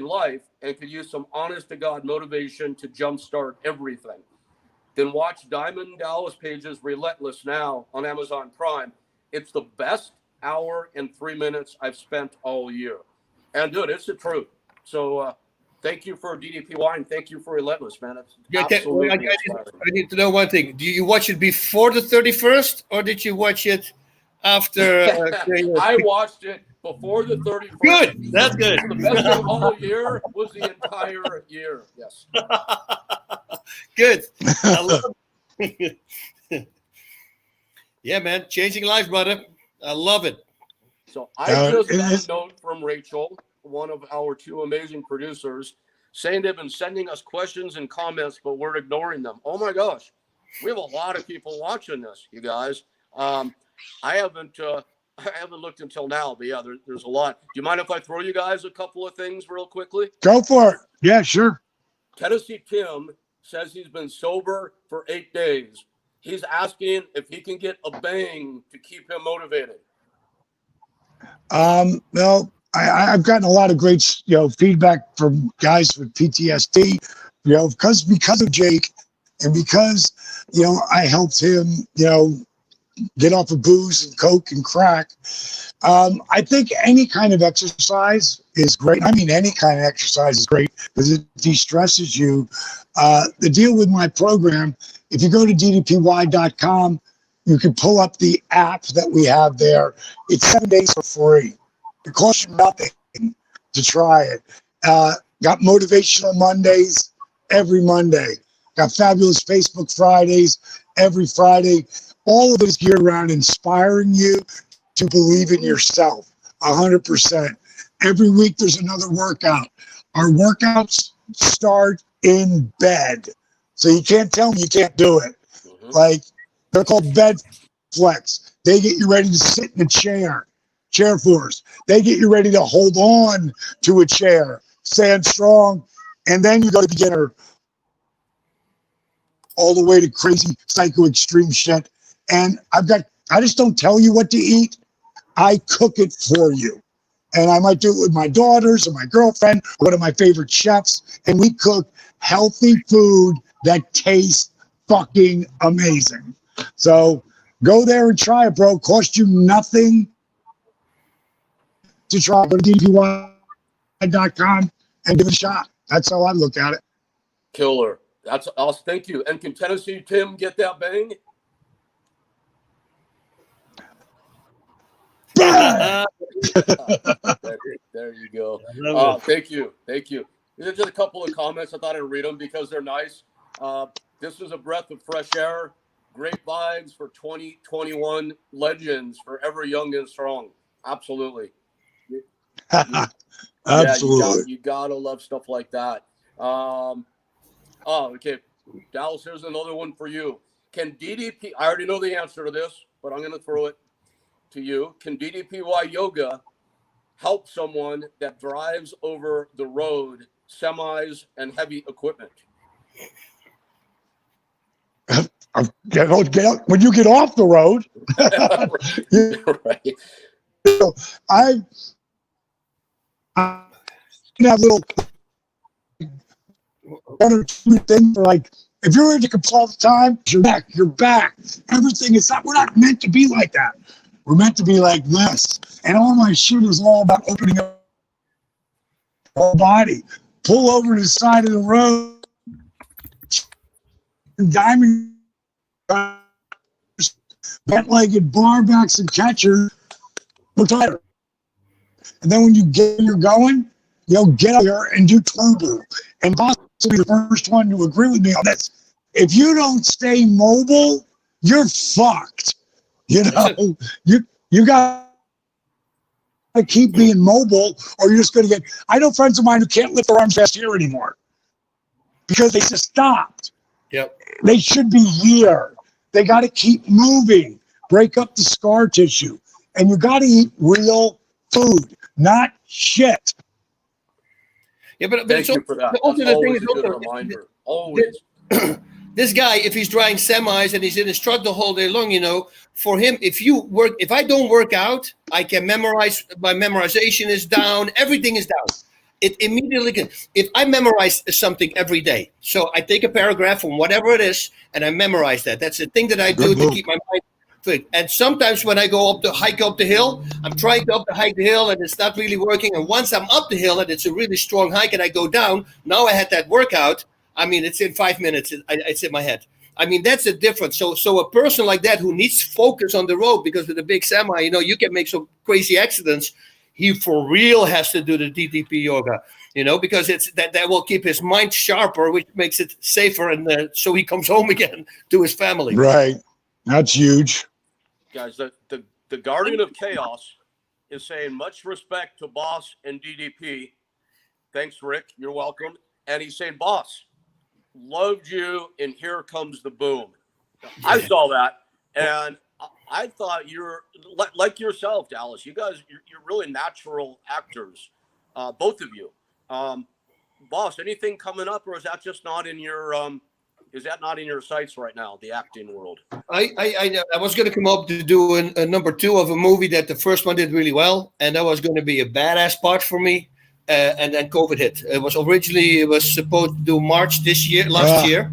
[SPEAKER 1] life and could use some honest to God motivation to jumpstart everything? Then watch Diamond Dallas Page's Relentless now on Amazon Prime. It's the best hour and 3 minutes I've spent all year. And dude, it's the truth. So thank you for DDPY, and thank you for Relentless, man. It's absolutely
[SPEAKER 3] I need to know one thing. Do you watch it before the 31st, or did you watch it after?
[SPEAKER 1] I watched it before the 31st.
[SPEAKER 3] Good. That's good.
[SPEAKER 1] The best of all year was the entire year. Yes.
[SPEAKER 3] Good. I love it. Yeah, man. Changing life, brother. I love it.
[SPEAKER 1] So I just got a note from Rachel, one of our two amazing producers, saying they've been sending us questions and comments, but we're ignoring them. Oh my gosh. We have a lot of people watching this, you guys. I haven't looked until now, but yeah, there's a lot. Do you mind if I throw you guys a couple of things real quickly?
[SPEAKER 2] Go for it. Yeah, sure.
[SPEAKER 1] Tennessee Tim says he's been sober for 8 days. He's asking if he can get a bang to keep him motivated.
[SPEAKER 2] Well, I've gotten a lot of great, feedback from guys with PTSD, because of Jake, and because, I helped him, get off of booze and coke and crack. I think any kind of exercise is great. I mean, any kind of exercise is great because it de-stresses you. The deal with my program, if you go to ddpy.com, you can pull up the app that we have there. It's 7 days for free. It costs you nothing to try it. Got motivational Mondays every Monday. Got fabulous Facebook Fridays every Friday. All of it is geared around inspiring you to believe in yourself 100%. Every week there's another workout. Our workouts start in bed. So you can't tell me you can't do it.
[SPEAKER 1] Mm-hmm.
[SPEAKER 2] Like, they're called bed flex. They get you ready to sit in a chair force. They get you ready to hold on to a chair, stand strong, and then you go to beginner all the way to crazy psycho extreme shit. And I just don't tell you what to eat. I cook it for you. And I might do it with my daughters or my girlfriend, or one of my favorite chefs. And we cook healthy food that tastes fucking amazing. So go there and try it, bro. Cost you nothing to try. Go to ddpy.com and give it a shot. That's how I look at it.
[SPEAKER 1] Killer. That's awesome. Thank you. And can Tennessee Tim get that bang?
[SPEAKER 2] Bang!
[SPEAKER 1] There you go. Thank you. These are just a couple of comments. I thought I'd read them because they're nice. This is a breath of fresh air. Great vibes for 2021 legends, forever young and strong. Absolutely.
[SPEAKER 2] Absolutely.
[SPEAKER 1] You gotta love stuff like that. Okay. Dallas, here's another one for you. Can DDP, I already know the answer to this, but I'm going to throw it to you. Can DDPY yoga help someone that drives over the road, semis, and heavy equipment?
[SPEAKER 2] Get out when you get off the road.
[SPEAKER 1] Right.
[SPEAKER 2] I have little one or two things for, like, if you're into control all the time, your back, everything is not. We're not meant to be like that. We're meant to be like this. And all my shit is all about opening up the whole body. Pull over to the side of the road. Diamond bent-legged barbacks and catchers. Look tighter. And then when you're going, get up here and do turbo. And possibly the first one to agree with me on this. If you don't stay mobile, you're fucked. You got to keep being mobile, or you're just going to get. I know friends of mine who can't lift their arms fast here anymore because they just stopped.
[SPEAKER 3] Yep.
[SPEAKER 2] They should be here. They got to keep moving, break up the scar tissue, and you got to eat real food, not shit.
[SPEAKER 3] Yeah, but
[SPEAKER 1] Thank you for that. That's always a good reminder. Always.
[SPEAKER 3] This guy, if he's driving semis and he's in his truck the whole day long, for him, if I don't work out, I can memorize. My memorization is down. Everything is down. It immediately can. If I memorize something every day, so I take a paragraph from whatever it is and I memorize that. That's the thing that I do to keep my mind fit. And sometimes when I go hike up the hill, I'm trying to hike the hill and it's not really working. And once I'm up the hill and it's a really strong hike and I go down, now I had that workout. I mean, it's in 5 minutes. It's in my head. I mean, that's the difference. So a person like that who needs focus on the road, because with a big semi, you can make some crazy accidents. He for real has to do the DDP yoga, because it's that will keep his mind sharper, which makes it safer, and so he comes home again to his family.
[SPEAKER 2] Right. That's huge.
[SPEAKER 1] Guys, the Guardian of Chaos is saying much respect to Boss and DDP. Thanks, Rick. You're welcome. And he's saying, Boss, loved you, and here comes the boom. I saw that, and I thought you're like yourself, Dallas. You guys, you're really natural actors, both of you. Boss, anything coming up, or is that just not in your is that not in your sights right now, the acting world?
[SPEAKER 3] I was going to come up to do a number 2 of a movie that the first one did really well, and that was going to be a badass part for me. And then COVID hit. It was supposed to do March last year.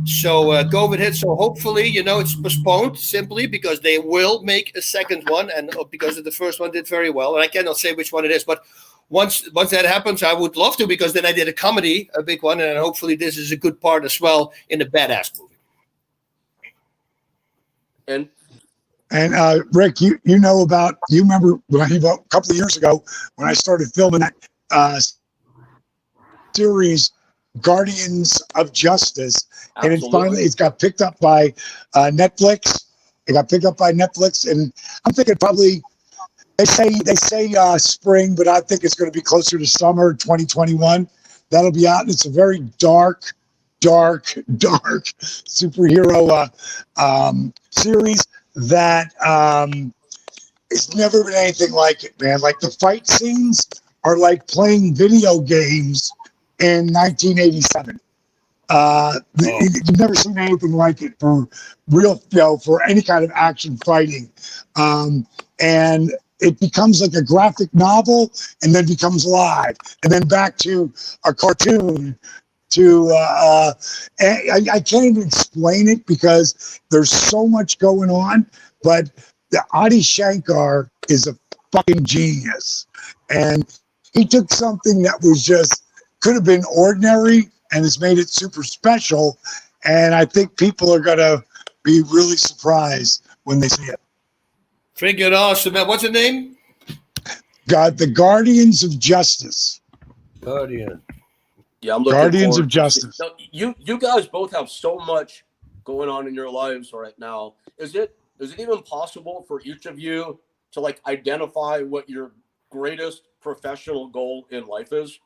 [SPEAKER 3] So COVID hit. So hopefully, it's postponed simply because they will make a second one, and because the first one did very well. And I cannot say which one it is, but once that happens, I would love to, because then I did a comedy, a big one, and hopefully this is a good part as well in a badass movie.
[SPEAKER 2] And Rick, you remember a couple of years ago when I started filming that series, Guardians of Justice.
[SPEAKER 1] Absolutely.
[SPEAKER 2] And it's got picked up by Netflix. It got picked up by Netflix, and I'm thinking probably they say spring, but I think it's going to be closer to summer 2021. That'll be out. It's a very dark superhero series that it's never been anything like it, man. Like, the fight scenes are like playing video games in 1987. You've never seen anything like it for real, for any kind of action fighting. And it becomes like a graphic novel, and then becomes live, and then back to a cartoon. I can't even explain it because there's so much going on. But the Adi Shankar is a fucking genius, and he took something that was could have been ordinary and has made it super special. And I think people are gonna be really surprised when they see it.
[SPEAKER 3] Freaking awesome, man. What's the name?
[SPEAKER 2] The Guardians of Justice.
[SPEAKER 3] Guardian.
[SPEAKER 1] Yeah, I'm looking
[SPEAKER 2] Guardians
[SPEAKER 1] forward
[SPEAKER 2] of Justice.
[SPEAKER 1] to you guys both have so much going on in your lives right now. Is it even possible for each of you to identify what your greatest professional goal in life is?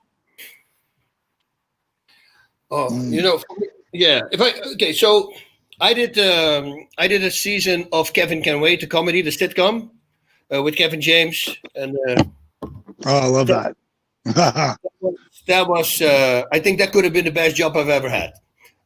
[SPEAKER 3] Yeah. So I did a season of Kevin Can Wait, the comedy, the sitcom, with Kevin James, and
[SPEAKER 2] I love that.
[SPEAKER 3] that was I think that could have been the best job I've ever had.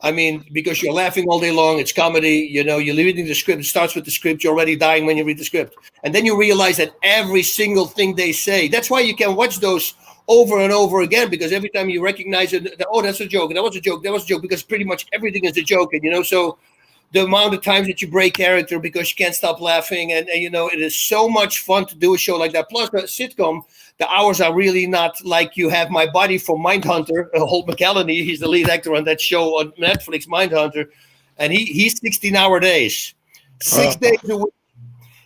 [SPEAKER 3] I mean, because you're laughing all day long, it's comedy, you're reading the script, it starts with the script, you're already dying when you read the script. And then you realize that every single thing they say, that's why you can watch those over and over again, because every time you recognize it, that's a joke, that was a joke, because pretty much everything is a joke. And so the amount of times that you break character because you can't stop laughing, and it is so much fun to do a show like that. Plus the sitcom, the hours are really not like you have My Body from Mindhunter, Holt McCallany, he's the lead actor on that show on Netflix, Mindhunter, and he's 16-hour days, 6 days a week.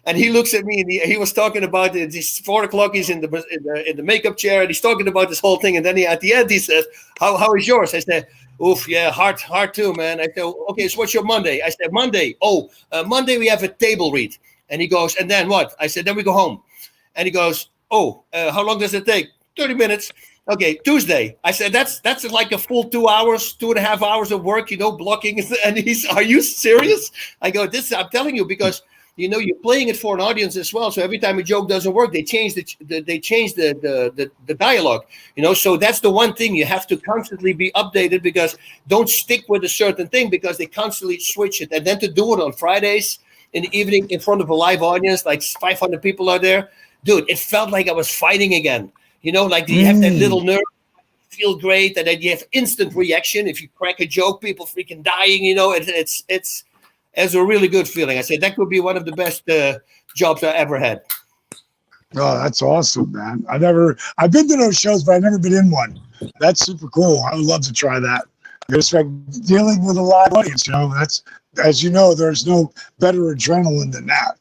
[SPEAKER 3] And he looks at me, and he was talking about it. It's 4 o'clock. He's in the makeup chair, and he's talking about this whole thing. And then at the end, he says, "How is yours?" I said, "Oof, yeah, hard too, man." I said, "Okay, so what's your Monday?" I said, "Monday. Oh, Monday we have a table read." And he goes, "And then what?" I said, "Then we go home." And he goes, "Oh, how long does it take?" 30 minutes. Okay, Tuesday. I said, that's like a full 2 hours, 2.5 hours of work, blocking. And are you serious? I go, I'm telling you, because you're playing it for an audience as well. So every time a joke doesn't work, they change the dialogue. So that's the one thing you have to constantly be updated, because don't stick with a certain thing, because they constantly switch it. And then to do it on Fridays in the evening in front of a live audience, like 500 people out there, dude, it felt like I was fighting again. You have that little nerve, feel great, and then you have instant reaction. If you crack a joke, people freaking dying. It's a really good feeling. I said that could be one of the best jobs I ever had.
[SPEAKER 2] Oh, that's awesome, man. I've been to those shows, but I've never been in one. That's super cool. I would love to try that. Just like dealing with a live audience, that's, as you know, there's no better adrenaline than that.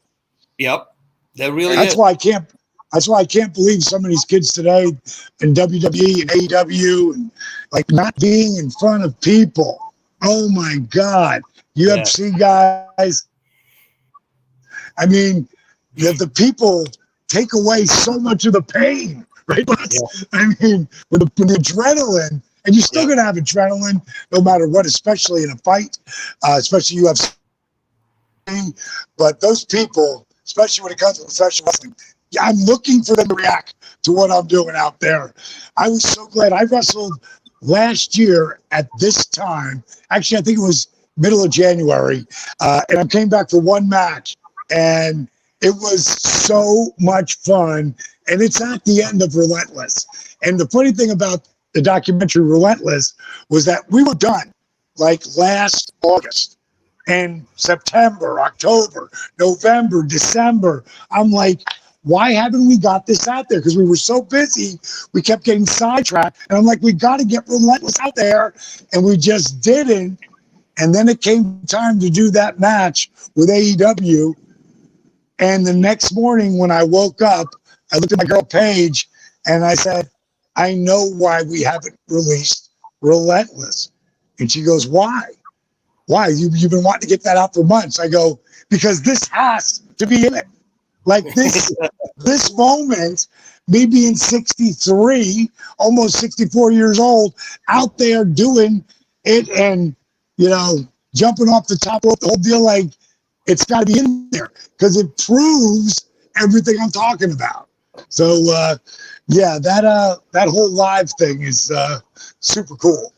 [SPEAKER 3] Yep. That really
[SPEAKER 2] That's why I can't believe some of these kids today in WWE and AEW and not being in front of people. Oh my God. UFC guys. I mean, the people take away so much of the pain, right? Yeah. I mean, with the adrenaline, and you're still going to have adrenaline no matter what, especially in a fight, especially UFC. But those people, especially when it comes to professional wrestling, I'm looking for them to react to what I'm doing out there. I was so glad. I wrestled last year at this time. Actually, I think it was middle of January, and I came back for one match, and it was so much fun. And it's at the end of Relentless. And the funny thing about the documentary Relentless was that we were done like last August, and September, October, November, December. I'm like, why haven't we got this out there? Because we were so busy, we kept getting sidetracked. And I'm like, we got to get Relentless out there. And we just didn't. And then it came time to do that match with AEW. And the next morning when I woke up, I looked at my girl Paige and I said, I know why we haven't released Relentless. And she goes, why? Why? You've been wanting to get that out for months. I go, because this has to be in it. Like this moment, me being 63, almost 64 years old, out there doing it and, jumping off the top rope, the whole deal, like, it's got to be in there because it proves everything I'm talking about. So, that whole live thing is super cool.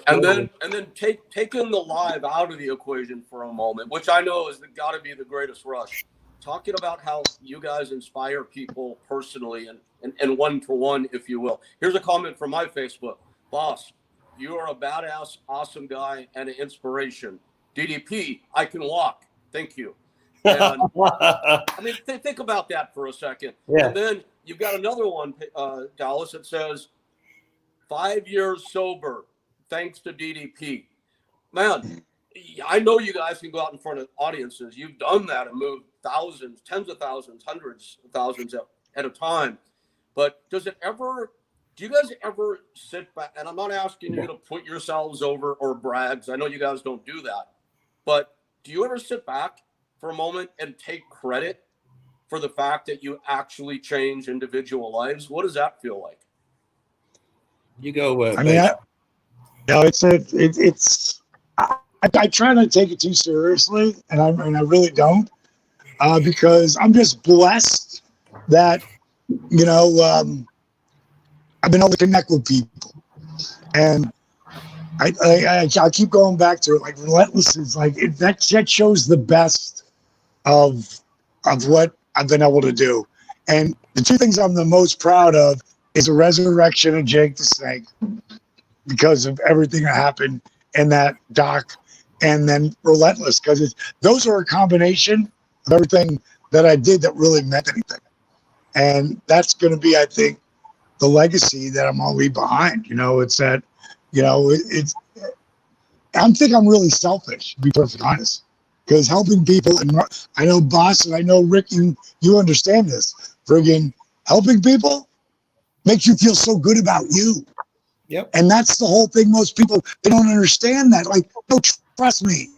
[SPEAKER 1] And then taking the live out of the equation for a moment, which I know is got to be the greatest rush. Talking about how you guys inspire people personally and one-to-one, if you will. Here's a comment from my Facebook. Boss, you are a badass, awesome guy and an inspiration. DDP, I can walk. Thank you. And, I mean, think about that for a second. Yeah. And then you've got another one, Dallas, that says, 5 years sober, thanks to DDP. Man, I know you guys can go out in front of audiences. You've done that and moved thousands, tens of thousands, hundreds of thousands at a time. But do you guys ever sit back? And I'm not asking you to put yourselves over or brag, 'cause I know you guys don't do that. But do you ever sit back for a moment and take credit for the fact that you actually change individual lives? What does that feel like?
[SPEAKER 3] You go.
[SPEAKER 2] I mean, I try not to take it too seriously, and I really don't, because I'm just blessed that I've been able to connect with people, and I keep going back to it. Like Relentless is like that shows the best of what I've been able to do, and the two things I'm the most proud of is the resurrection of Jake the Snake, because of everything that happened in that doc, and then Relentless, because those are a combination of everything that I did that really meant anything. And that's going to be, I think, the legacy that I'm always behind. It's that, I think I'm really selfish, to be perfectly honest, because helping people, and I know Boss and I know Rick, you understand this, friggin' helping people makes you feel so good about you.
[SPEAKER 3] Yep.
[SPEAKER 2] And that's the whole thing. Most people, they don't understand that. Like, no, trust me.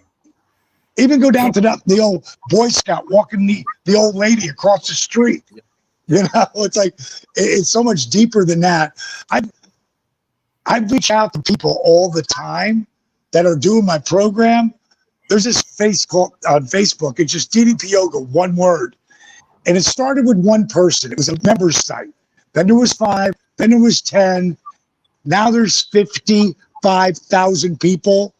[SPEAKER 2] Even go down to the old Boy Scout walking the old lady across the street. It's like, it's so much deeper than that. I reach out to people all the time that are doing my program. There's this face called on Facebook. It's just DDP Yoga, one word. And it started with one person. It was a members site. Then there was 5, then there was 10. Now there's 55,000 people.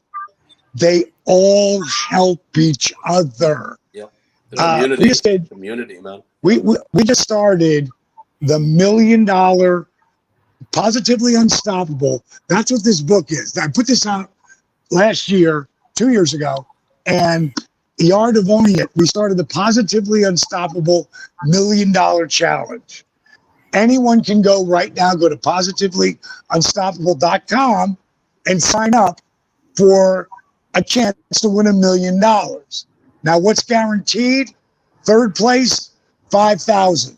[SPEAKER 2] They all help each other.
[SPEAKER 1] Yep. The community, man.
[SPEAKER 2] We just started the $1 million Positively Unstoppable. That's what this book is. I put this out last year, 2 years ago, and the art of owning it. We started the Positively Unstoppable $1 Million Challenge. Anyone can go right now, go to positivelyunstoppable.com and sign up for a chance to win $1 million. Now, what's guaranteed? Third place, 5,000.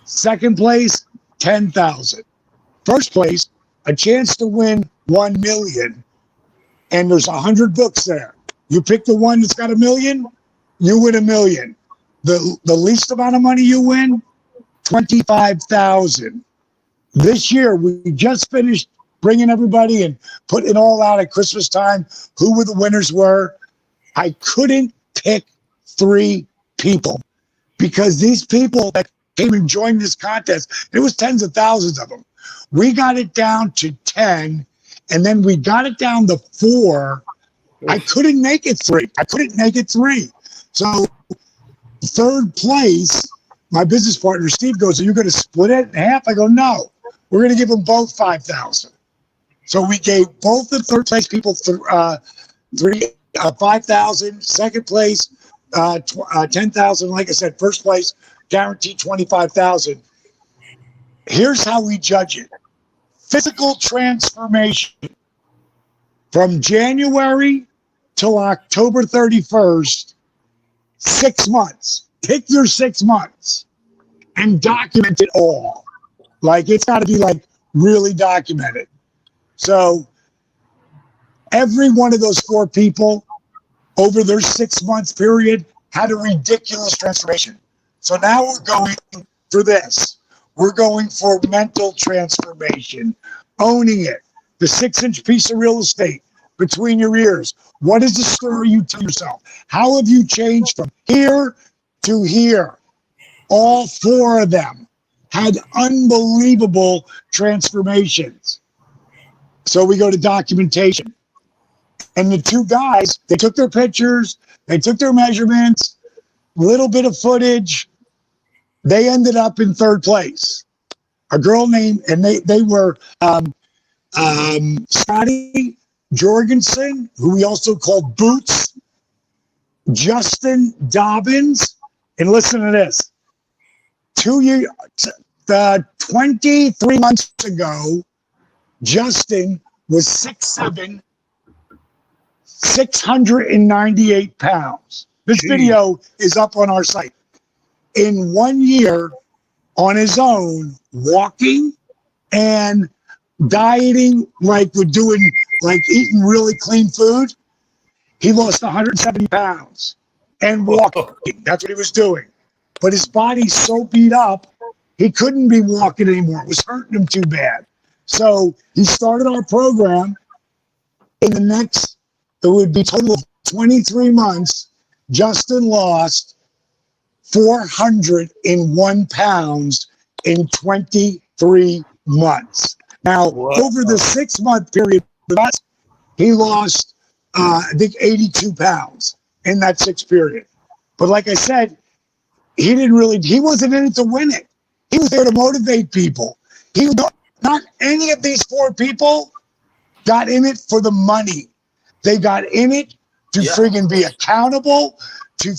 [SPEAKER 2] Second place, 10,000. First place, a chance to win 1 million. And there's 100 books there. You pick the one that's got $1 million, you win $1 million. The least amount of money you win, 25,000. This year, we just finished bringing everybody and putting it all out at Christmas time, who the winners were. I couldn't pick 3 people because these people that came and joined this contest, it was tens of thousands of them. We got it down to 10, and then we got it down to 4 I couldn't make it 3. So third place, my business partner, Steve, goes, are you going to split it in half? I go, no, we're going to give them both 5,000. So we gave both the third place people 5,000, second place, 10,000. Like I said, first place, guaranteed 25,000. Here's how we judge it. Physical transformation from January till October 31st, 6 months. Pick your 6 months and document it all. Like, it's got to be like really documented. So every one of those 4 people over their 6 month period had a ridiculous transformation. So now we're going for this. We're going for mental transformation, owning it, the 6-inch piece of real estate between your ears. What is the story you tell yourself? How have you changed from here to here? All 4 of them had unbelievable transformations. So we go to documentation. And the 2 guys, they took their pictures, they took their measurements, little bit of footage. They ended up in third place. A girl named, and they were Scotty Jorgensen, who we also called Boots, Justin Dobbins, and listen to this. 23 months ago, Justin was 6'7", 698 pounds. This video is up on our site. In 1 year, on his own, walking and dieting, like we're doing, like eating really clean food, he lost 170 pounds and walking. That's what he was doing. But his body's so beat up, he couldn't be walking anymore. It was hurting him too bad. So he started our program. In the next, it would be total of 23 months, Justin lost 401 pounds in 23 months. Now, over the 6 month period, he lost, I think, 82 pounds in that 6 period. But like I said, he wasn't in it to win it. He was there to motivate people. Not any of these 4 people got in it for the money. They got in it to friggin' be accountable, to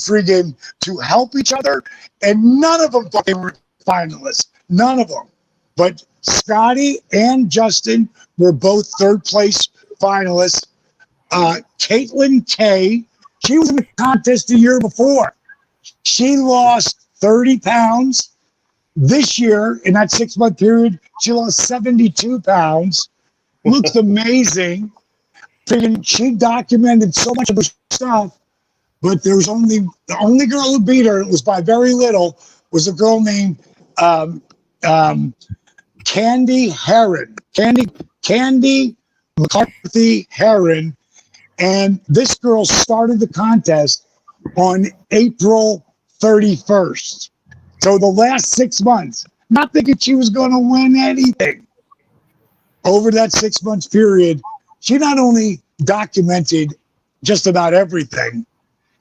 [SPEAKER 2] help each other, and none of them thought they were finalists. None of them. But Scotty and Justin were both third place finalists. Caitlin Kay, she was in the contest the year before. She lost 30 pounds. This year, in that 6 month period, she lost 72 pounds. Looks amazing. She documented so much of her stuff, but the only girl who beat her, it was by very little, was a girl named Candy Heron. Candy McCarthy Heron. And this girl started the contest on April 31st. So the last 6 months, not thinking she was going to win anything. Over that 6 month period, she not only documented just about everything,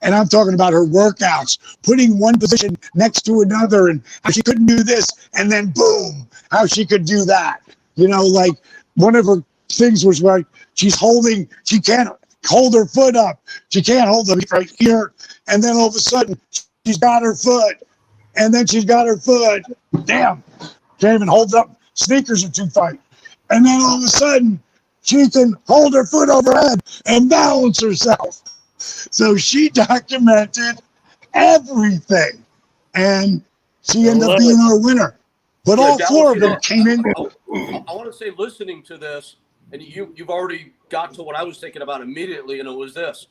[SPEAKER 2] and I'm talking about her workouts, putting one position next to another, and how she couldn't do this, and then boom, how she could do that. You know, like one of her things was where she can't hold her foot up. She can't hold it right here. And then all of a sudden, she's got her foot. And then she's got her foot. Damn, can't even hold up. Sneakers are too tight. And then all of a sudden, she can hold her foot overhead and balance herself. So she documented everything. And she ended up being our winner. But all
[SPEAKER 1] Dallas,
[SPEAKER 2] 4 of them came in.
[SPEAKER 1] I want to say, listening to this, and you've already got to what I was thinking about immediately, and it was this.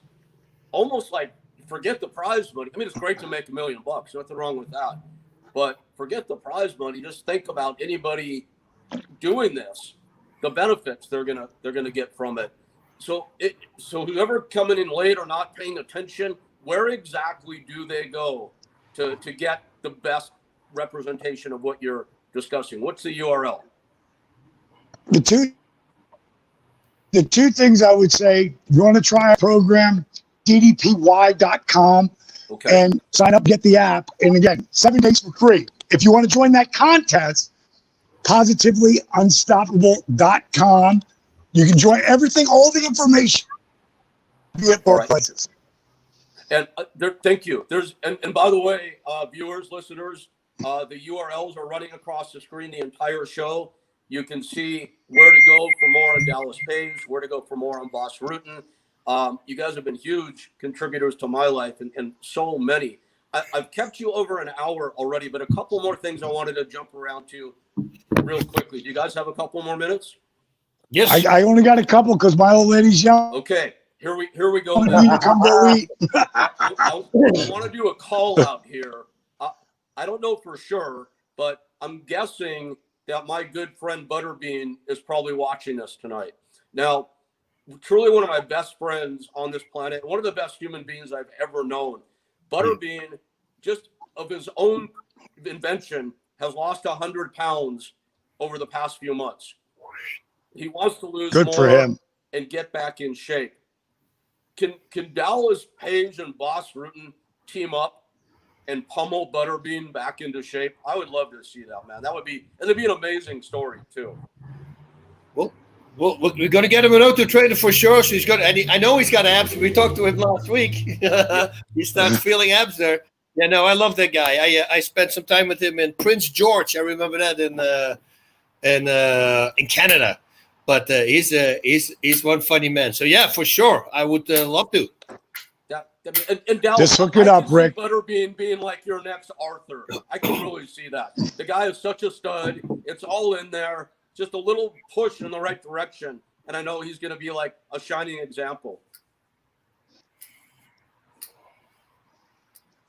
[SPEAKER 1] Almost like, forget the prize money. I mean, it's great to make $1 million. Nothing wrong with that. But forget the prize money. Just think about anybody doing this, the benefits they're gonna get from it. So whoever coming in late or not paying attention, where exactly do they go to get the best representation of what you're discussing? What's the URL?
[SPEAKER 2] The two the two things I would say, you want to try a program, ddpy.com,
[SPEAKER 1] Okay.
[SPEAKER 2] and sign up, get the app. And again, 7 days for free. If you want to join that contest, positivelyunstoppable.com. You can join everything, all the information. Be at both places.
[SPEAKER 1] And thank you. And by the way, viewers, listeners, the URLs are running across the screen the entire show. You can see where to go for more on Dallas Page, where to go for more on Boss Rutan. You guys have been huge contributors to my life, and so many. I've kept you over an hour already, but a couple more things I wanted to jump around to real quickly. Do you guys have a couple more minutes?
[SPEAKER 3] Yes.
[SPEAKER 2] I only got a couple because my old lady's young.
[SPEAKER 1] Okay, here we go.
[SPEAKER 2] Come go eat.
[SPEAKER 1] I want to do a call out here. I don't know for sure, but I'm guessing that my good friend Butterbean is probably watching this tonight. Now, truly one of my best friends on this planet, one of the best human beings I've ever known. Butterbean, just of his own invention, has lost 100 pounds over the past few months. He wants to lose
[SPEAKER 2] Good
[SPEAKER 1] more
[SPEAKER 2] for him.
[SPEAKER 1] and get back in shape. Can Dallas Page and Boss Rutan team up and pummel Butterbean back into shape? I would love to see that, man. It'd be an amazing story too.
[SPEAKER 3] Well, we're going to get him an auto trainer for sure. So he's got, and I know he's got abs. We talked to him last week. He starts feeling abs there. Yeah, no, I love that guy. I spent some time with him in Prince George. I remember that in Canada. But he's one funny man. So yeah, for sure, I would love to.
[SPEAKER 1] And Dallas,
[SPEAKER 2] just hook it up, Rick.
[SPEAKER 1] Butterbean being like your next Arthur. I can really see that. The guy is such a stud. It's all in there. Just a little push in the right direction. And I know he's going to be like a shining example.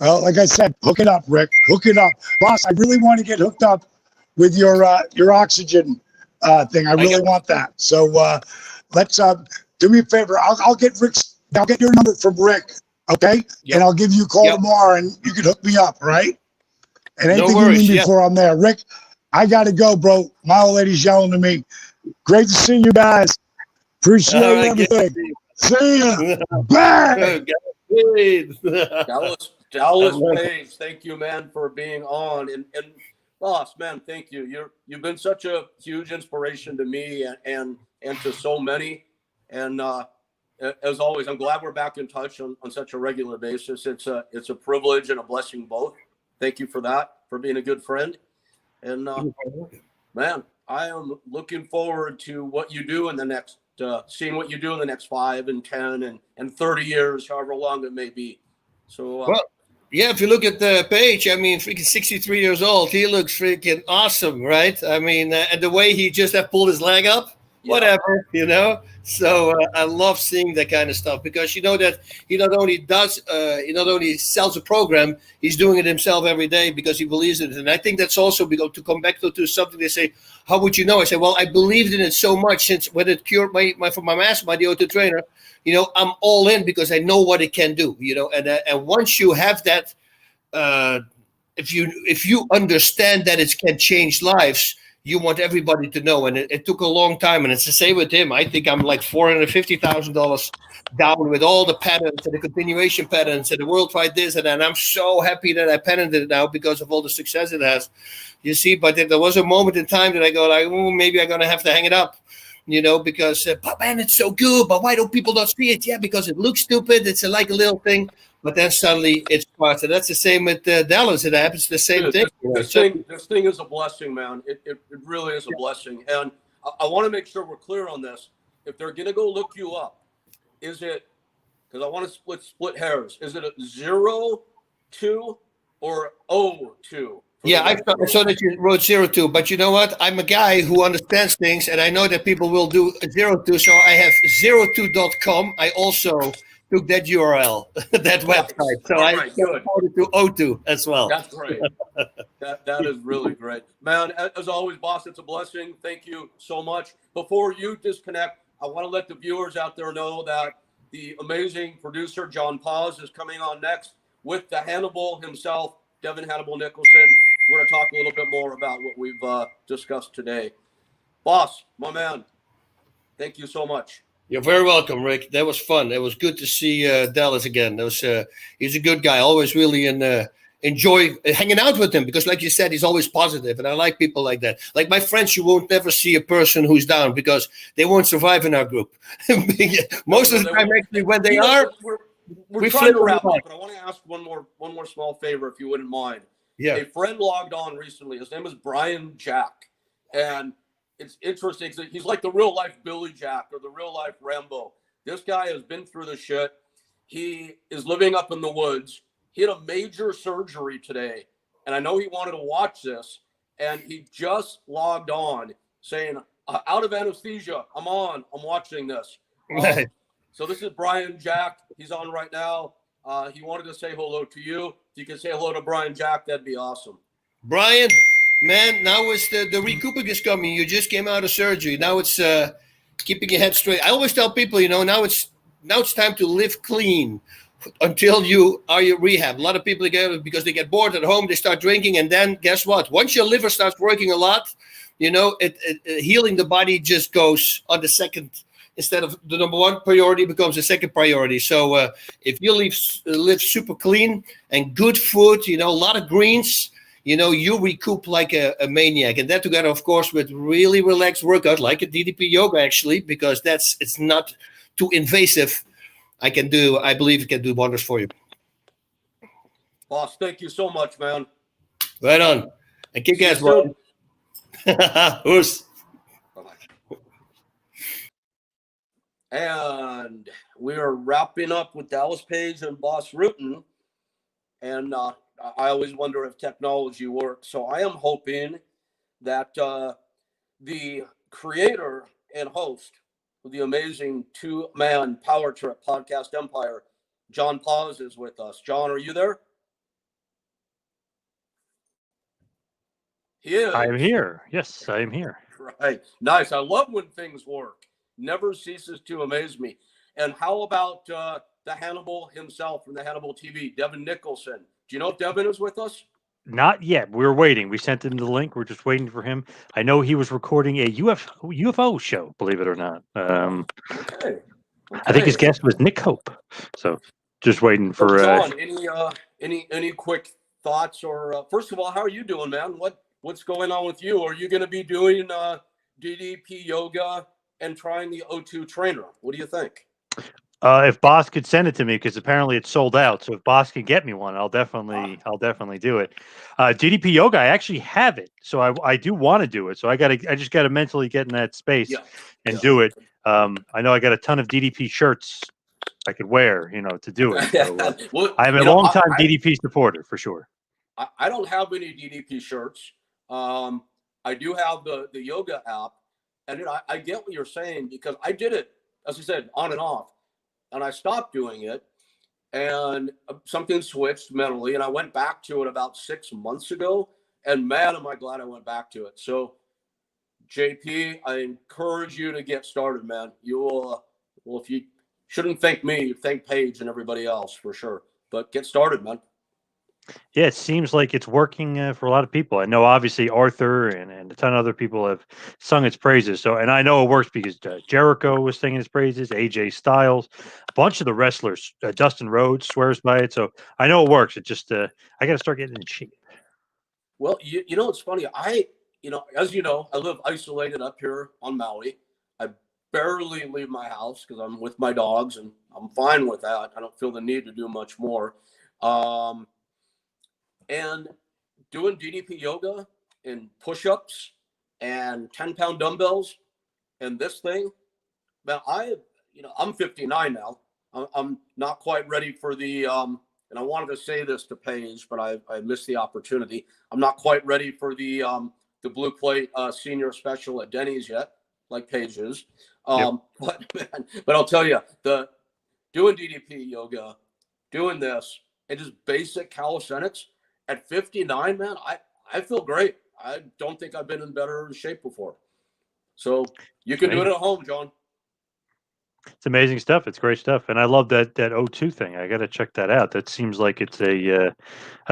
[SPEAKER 2] Well, like I said, hook it up, Rick. Hook it up. Boss, I really want to get hooked up with your oxygen thing. I really want that. So let's do me a favor. I'll get your number from Rick. Okay. Yep. And I'll give you a call tomorrow and you can hook me up, right? And anything you need before I'm there. Rick, I got to go, bro. My old lady's yelling to me. Great to see you guys. Appreciate everything. See ya. Bye.
[SPEAKER 1] Dallas Page, thank you, man, for being on. And Boss, man, thank you. You've been such a huge inspiration to me and to so many. And as always, I'm glad we're back in touch on such a regular basis. It's a privilege and a blessing both. Thank you for that, for being a good friend. And man, I am looking forward to what you do in the next, seeing what you do in the next 5 and 10 and 30 years, however long it may be. So,
[SPEAKER 3] well, yeah, if you look at the page, I mean, freaking 63 years old, he looks freaking awesome, right? I mean, and the way he just pulled his leg up, whatever, you know. So I love seeing that kind of stuff because you know that he not only sells a program, he's doing it himself every day because he believes in it. And I think that's also because to come back to something they say, how would you know? I say, well, I believed in it so much since when it cured my mastermind, the auto trainer. You know, I'm all in because I know what it can do. You know, and once you have that, if you understand that it can change lives. You want everybody to know, and it took a long time, and it's the same with him. I think I'm like $450,000 down with all the patents and the continuation patents and the worldwide this and that. And I'm so happy that I patented it now because of all the success it has. You see, but there was a moment in time that I go like, oh, maybe I'm gonna have to hang it up, you know, because but man, it's so good. But why don't people not see it? Yeah, because it looks stupid. It's like a little thing. But then suddenly it's part. So that's the same with Dallas. It happens the same thing.
[SPEAKER 1] This thing is a blessing, man. It really is a blessing. And I want to make sure we're clear on this. If they're going to go look you up, is it, because I want to split hairs, is it a 02 or 02?
[SPEAKER 3] Yeah, I saw that you wrote 02, but you know what? I'm a guy who understands things, and I know that people will do 02, so I have 02.com. I also took that URL, that website. So I supported to 02 as well.
[SPEAKER 1] That's great. that is really great. Man, as always, boss, it's a blessing. Thank you so much. Before you disconnect, I want to let the viewers out there know that the amazing producer, John Paz, is coming on next with the Hannibal himself, Devin Hannibal Nicholson. We're going to talk a little bit more about what we've discussed today. Boss, my man, thank you so much.
[SPEAKER 3] You're very welcome, Rick. That was fun. It was good to see Dallas again. He's a good guy. Always really enjoy hanging out with him because, like you said, he's always positive, and I like people like that. Like my friends, you won't never see a person who's down because they won't survive in our group. Most of the time, actually, when they are,
[SPEAKER 1] we're
[SPEAKER 3] we
[SPEAKER 1] trying
[SPEAKER 3] flip
[SPEAKER 1] to wrap
[SPEAKER 3] them
[SPEAKER 1] up, but I want to ask one more small favor, if you wouldn't mind.
[SPEAKER 3] Yeah.
[SPEAKER 1] A friend logged on recently. His name is Brian Jack, and it's interesting. He's like the real life Billy Jack or the real life Rambo. This guy has been through the shit. He is living up in the woods. He had a major surgery today, and I know he wanted to watch this, and he just logged on saying, out of anesthesia, I'm watching this. So this is Brian Jack. He's on right now. He wanted to say hello to you. If you can say hello to Brian Jack, that'd be awesome.
[SPEAKER 3] Brian, man, now it's the recouping is coming. You just came out of surgery. Now it's keeping your head straight. I always tell people, now it's time to live clean until you are your rehab. A lot of people get because they get bored at home, they start drinking, and then guess what? Once your liver starts working a lot, healing the body just goes on the second. Instead of the number one priority becomes the second priority. So if you live super clean and good food, a lot of greens, you recoup like a maniac. And that together, of course, with really relaxed workout, like a DDP yoga, actually, because it's not too invasive. I believe it can do wonders for you.
[SPEAKER 1] Boss, thank you so much, man.
[SPEAKER 3] Right on. And kick ass, bro. Oos.
[SPEAKER 1] And we are wrapping up with Dallas Page and Boss Rutan. And I always wonder if technology works. So I am hoping that the creator and host of the amazing two-man power trip podcast empire, John Paz, is with us. John, are you there? He is.
[SPEAKER 4] I am here. Yes, I am here.
[SPEAKER 1] Right. Nice. I love when things work. Never ceases to amaze me. And how about the Hannibal himself from the Hannibal TV, Devin Nicholson? Do you know if Devin is with us?
[SPEAKER 4] Not yet. We're waiting. We sent him the link. We're just waiting for him. I know he was recording a UFO show, believe it or not.
[SPEAKER 1] Okay.
[SPEAKER 4] I think his guest was Nick Hope. So just waiting for
[SPEAKER 1] John, any quick thoughts or first of all, how are you doing, man? What's going on with you? Are you going to be doing DDP yoga and trying the O2 trainer? What do you think?
[SPEAKER 4] If Boss could send it to me, because apparently it's sold out. So if Boss can get me one, I'll definitely do it. DDP yoga, I actually have it, so I do want to do it. So I just gotta mentally get in that space and do it. I know I got a ton of DDP shirts I could wear, to do it. So,
[SPEAKER 1] well,
[SPEAKER 4] I'm a long time DDP supporter for sure.
[SPEAKER 1] I don't have any DDP shirts. I do have the yoga app, and I get what you're saying because I did it, as I said, on and off, and I stopped doing it, and something switched mentally, and I went back to it about 6 months ago, and man, am I glad I went back to it. So, JP, I encourage you to get started, man. You will, well, if you shouldn't thank me, you thank Paige and everybody else for sure, but get started, man.
[SPEAKER 4] Yeah, it seems like it's working for a lot of people. I know, obviously, Arthur and a ton of other people have sung its praises. So, and I know it works because Jericho was singing its praises, AJ Styles, a bunch of the wrestlers, Dustin Rhodes swears by it. So I know it works. It just, I got to start getting in shape.
[SPEAKER 1] Well, you know, it's funny. As you know, I live isolated up here on Maui. I barely leave my house because I'm with my dogs, and I'm fine with that. I don't feel the need to do much more. And doing DDP yoga and push-ups and 10-pound dumbbells and this thing, man, I'm 59 now. I'm not quite ready for the, and I wanted to say this to Paige, but I missed the opportunity. I'm not quite ready for the Blue Plate senior special at Denny's yet, like Paige is. But I'll tell you, doing DDP yoga, doing this, and just basic calisthenics, at 59, man, I feel great. I don't think I've been in better shape before. So you can do it at home, John.
[SPEAKER 4] It's amazing stuff. It's great stuff. And I love that O2 thing. I got to check that out. That seems like it's a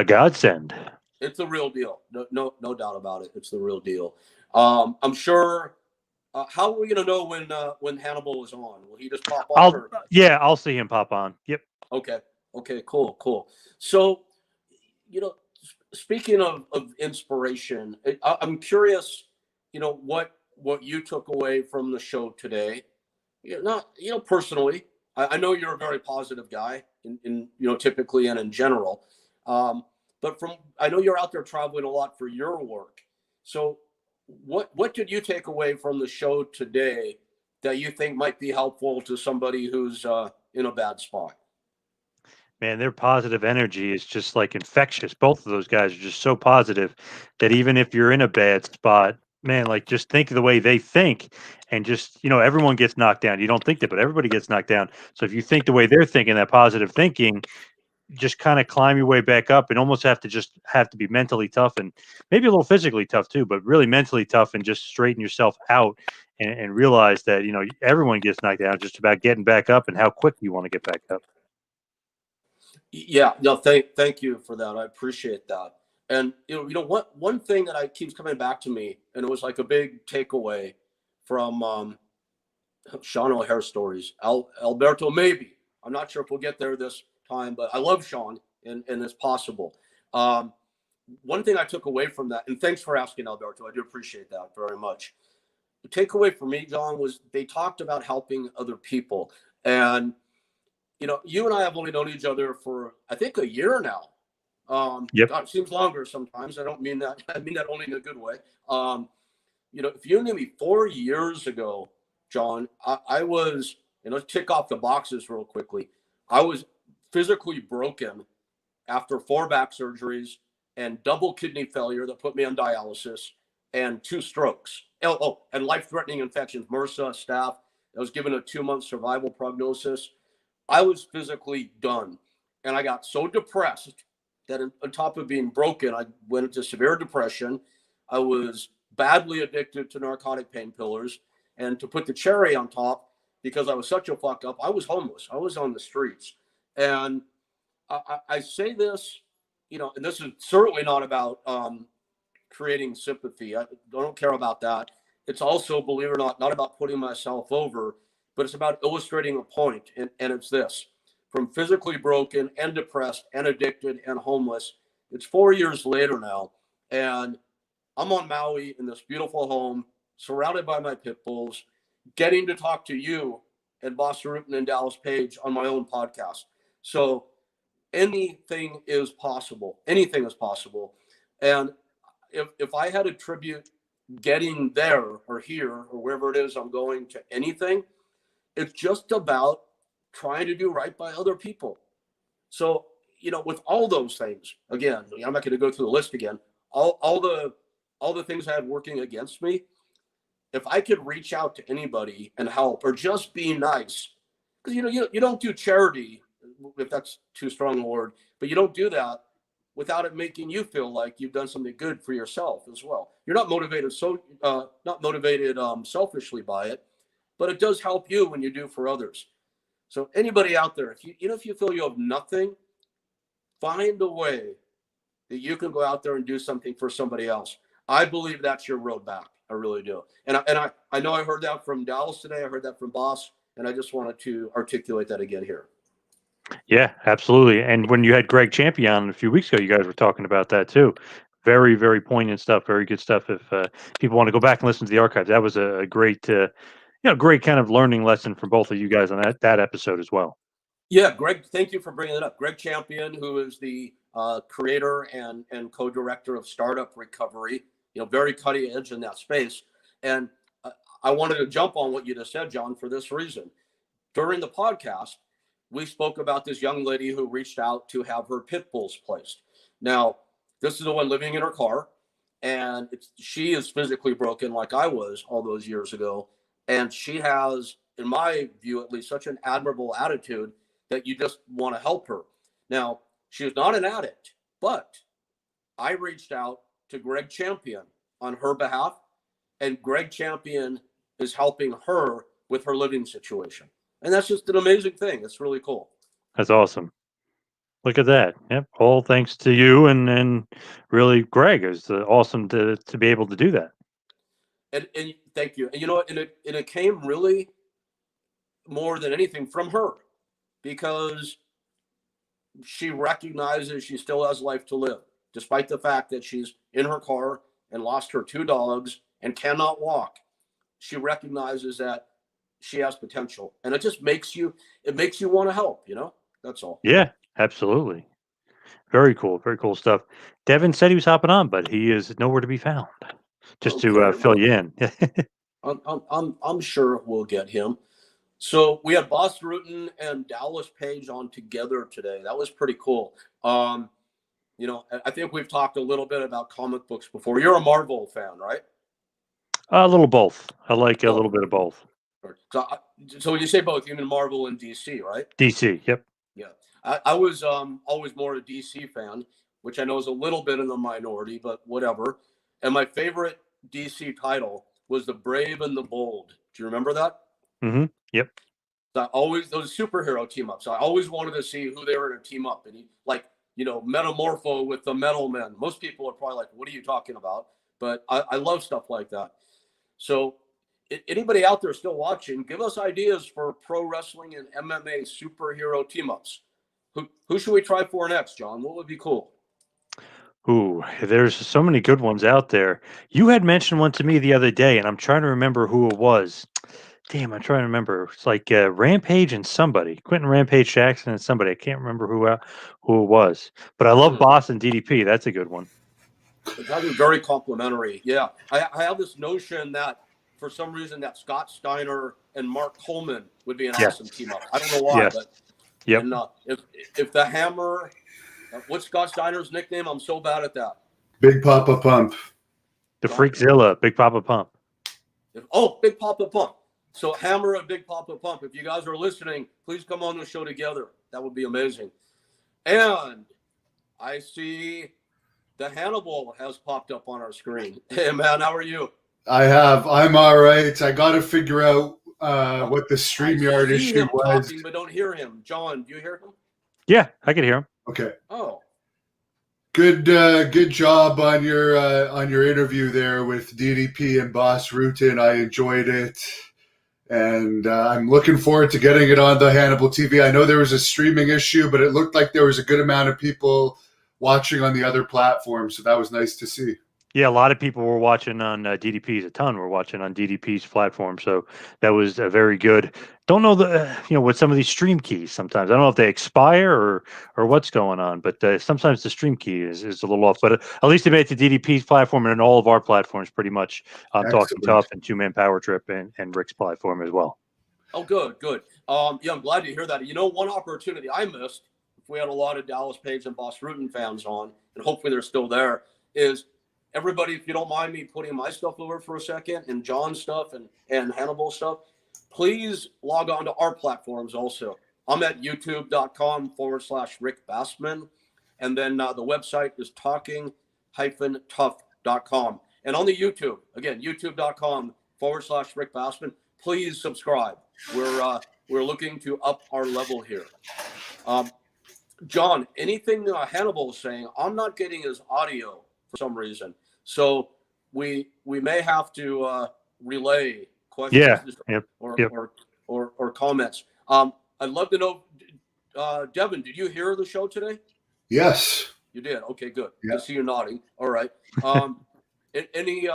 [SPEAKER 4] godsend.
[SPEAKER 1] It's the real deal. No doubt about it. It's the real deal. I'm sure How are we going to know when Hannibal is on? Will he just pop on?
[SPEAKER 4] I'll see him pop on. Yep.
[SPEAKER 1] Okay. Okay. Cool. So, speaking of inspiration, I'm curious, what you took away from the show today. Not, personally. I know you're a very positive guy in typically and in general. But I know you're out there traveling a lot for your work. So what did you take away from the show today that you think might be helpful to somebody who's in a bad spot?
[SPEAKER 4] Man, their positive energy is just like infectious. Both of those guys are just so positive that even if you're in a bad spot, man, like just think of the way they think and just, everyone gets knocked down. You don't think that, but everybody gets knocked down. So if you think the way they're thinking, that positive thinking, just kind of climb your way back up and almost have to be mentally tough and maybe a little physically tough too, but really mentally tough and just straighten yourself out and realize that, everyone gets knocked down. It's just about getting back up and how quick you want to get back up.
[SPEAKER 1] Yeah, no, thank you for that. I appreciate that. And one thing that keeps coming back to me, and it was like a big takeaway from Sean O'Hare stories. Alberto, maybe. I'm not sure if we'll get there this time, but I love Sean, and it's possible. One thing I took away from that, and thanks for asking, Alberto. I do appreciate that very much. The takeaway for me, John, was they talked about helping other people. And you and I have only known each other for, I think, a year now.
[SPEAKER 4] Yep.
[SPEAKER 1] God, it seems longer sometimes. I don't mean that. I mean that only in a good way. If you knew me 4 years ago, John, I was, let's tick off the boxes real quickly. I was physically broken after 4 back surgeries and double kidney failure that put me on dialysis and 2 strokes. And life-threatening infections, MRSA, staph. I was given a 2-month survival prognosis. I was physically done. And I got so depressed that on top of being broken, I went into severe depression. I was badly addicted to narcotic painkillers. And to put the cherry on top, because I was such a fuck up, I was homeless. I was on the streets. And I say this, and this is certainly not about creating sympathy. I don't care about that. It's also, believe it or not about putting myself over, but it's about illustrating a point. And it's this: from physically broken and depressed and addicted and homeless, it's 4 years later now. And I'm on Maui in this beautiful home, surrounded by my pit bulls, getting to talk to you and Boss Rutan and Dallas Page on my own podcast. So anything is possible. Anything is possible. And if I had to attribute getting there or here or wherever it is I'm going to anything, it's just about trying to do right by other people. So, with all those things, again, I'm not going to go through the list again. All the things I had working against me, if I could reach out to anybody and help or just be nice, because you don't do charity, if that's too strong a word, but you don't do that without it making you feel like you've done something good for yourself as well. You're not motivated selfishly by it, but it does help you when you do for others. So anybody out there, if you feel you have nothing, find a way that you can go out there and do something for somebody else. I believe that's your road back. I really do. And I know I heard that from Dallas today. I heard that from Boss, and I just wanted to articulate that again here.
[SPEAKER 4] Yeah, absolutely. And when you had Greg Champion a few weeks ago, you guys were talking about that too. Very, very poignant stuff. Very good stuff. If people want to go back and listen to the archives, that was a great, great kind of learning lesson for both of you guys on that episode as well.
[SPEAKER 1] Yeah, Greg, thank you for bringing it up. Greg Champion, who is the creator and co-director of Startup Recovery, very cutting edge in that space. And I wanted to jump on what you just said, John, for this reason. During the podcast, we spoke about this young lady who reached out to have her pit bulls placed. Now, this is the one living in her car, and she is physically broken like I was all those years ago. And she has, in my view at least, such an admirable attitude that you just want to help her. Now, she is not an addict, but I reached out to Greg Champion on her behalf, and Greg Champion is helping her with her living situation. And that's just an amazing thing. It's really cool.
[SPEAKER 4] That's awesome. Look at that. Yep. All thanks to you and really Greg. It's awesome to be able to do that.
[SPEAKER 1] And thank you. And you know what? And it came really more than anything from her, because she recognizes she still has life to live, despite the fact that she's in her car and lost her two dogs and cannot walk. She recognizes that she has potential, and it makes you want to help. That's all.
[SPEAKER 4] Yeah, absolutely. Very cool. Very cool stuff. Devin said he was hopping on, but he is nowhere to be found. Just to
[SPEAKER 1] Okay,
[SPEAKER 4] fill
[SPEAKER 1] well,
[SPEAKER 4] you in.
[SPEAKER 1] I'm sure we'll get him. So we had Boss Rutan and Dallas Page on together today. That was pretty cool. I think we've talked a little bit about comic books before. You're a Marvel fan, right?
[SPEAKER 4] A little both. I like a
[SPEAKER 1] Both.
[SPEAKER 4] little bit of both.
[SPEAKER 1] So when you say both, you mean Marvel and DC, right?
[SPEAKER 4] DC. Yep.
[SPEAKER 1] Yeah. I was always more a DC fan, which I know is a little bit in the minority, but whatever. And my favorite DC title was The Brave and the Bold. Do you remember that?
[SPEAKER 4] Mm-hmm. Yep.
[SPEAKER 1] Those superhero team ups. I always wanted to see who they were going to team up. And Metamorpho with the Metal Men. Most people are probably like, what are you talking about? But I love stuff like that. So anybody out there still watching, give us ideas for pro wrestling and MMA superhero team ups. Who should we try for next, John? What would be cool?
[SPEAKER 4] Ooh, there's so many good ones out there. You had mentioned one to me the other day, and I'm trying to remember who it was. Damn, I'm trying to remember. It's like Rampage and somebody, Quentin Rampage Jackson and somebody. I can't remember who it was, but I love Boss and DDP. That's a good one.
[SPEAKER 1] That was very complimentary. Yeah, I have this notion that for some reason that Scott Steiner and Mark Coleman would be an awesome team up. I don't know why, but
[SPEAKER 4] yep.
[SPEAKER 1] And if the Hammer, what's Scott Steiner's nickname? I'm so bad at that.
[SPEAKER 5] Big Papa Pump.
[SPEAKER 4] The Freakzilla, Big Papa Pump.
[SPEAKER 1] Big Papa Pump. So Hammer and Big Papa Pump. If you guys are listening, please come on the show together. That would be amazing. And I see the Hannibal has popped up on our screen. Hey man, how are you?
[SPEAKER 5] I'm all right. I got to figure out what the StreamYard issue was.
[SPEAKER 1] Talking, but don't hear him. John, do you hear him?
[SPEAKER 4] Yeah, I can hear him.
[SPEAKER 5] Okay.
[SPEAKER 1] Oh.
[SPEAKER 5] Good job on your interview there with DDP and Boss Rutan. I enjoyed it. And I'm looking forward to getting it on the Hannibal TV. I know there was a streaming issue, but it looked like there was a good amount of people watching on the other platforms. So that was nice to see.
[SPEAKER 4] Yeah, a lot of people were watching on DDP's. A ton were watching on DDP's platform. So that was very good. Don't know with some of these stream keys. Sometimes I don't know if they expire or what's going on, but sometimes the stream key is a little off. But at least they made it to DDP's platform and all of our platforms pretty much. Talking Tough and Two Man Power Trip and Rick's platform as well.
[SPEAKER 1] Oh, good. Yeah, I'm glad to hear that. One opportunity I missed, if we had a lot of Dallas Page and Boss Rutan fans on, and hopefully they're still there, is everybody, if you don't mind me putting my stuff over for a second, and John's stuff and Hannibal stuff, please log on to our platforms also. I'm at youtube.com/Rick Bassman. And then the website is talking-tough.com. And on the YouTube, again, youtube.com/Rick Bassman. Please subscribe. We're looking to up our level here. John, anything Hannibal is saying, I'm not getting his audio for some reason. So we may have to relay questions or comments. I'd love to know, Devin, did you hear the show today?
[SPEAKER 5] Yes.
[SPEAKER 1] You did? Okay, good.
[SPEAKER 5] Yeah.
[SPEAKER 1] I see you nodding. All right. Any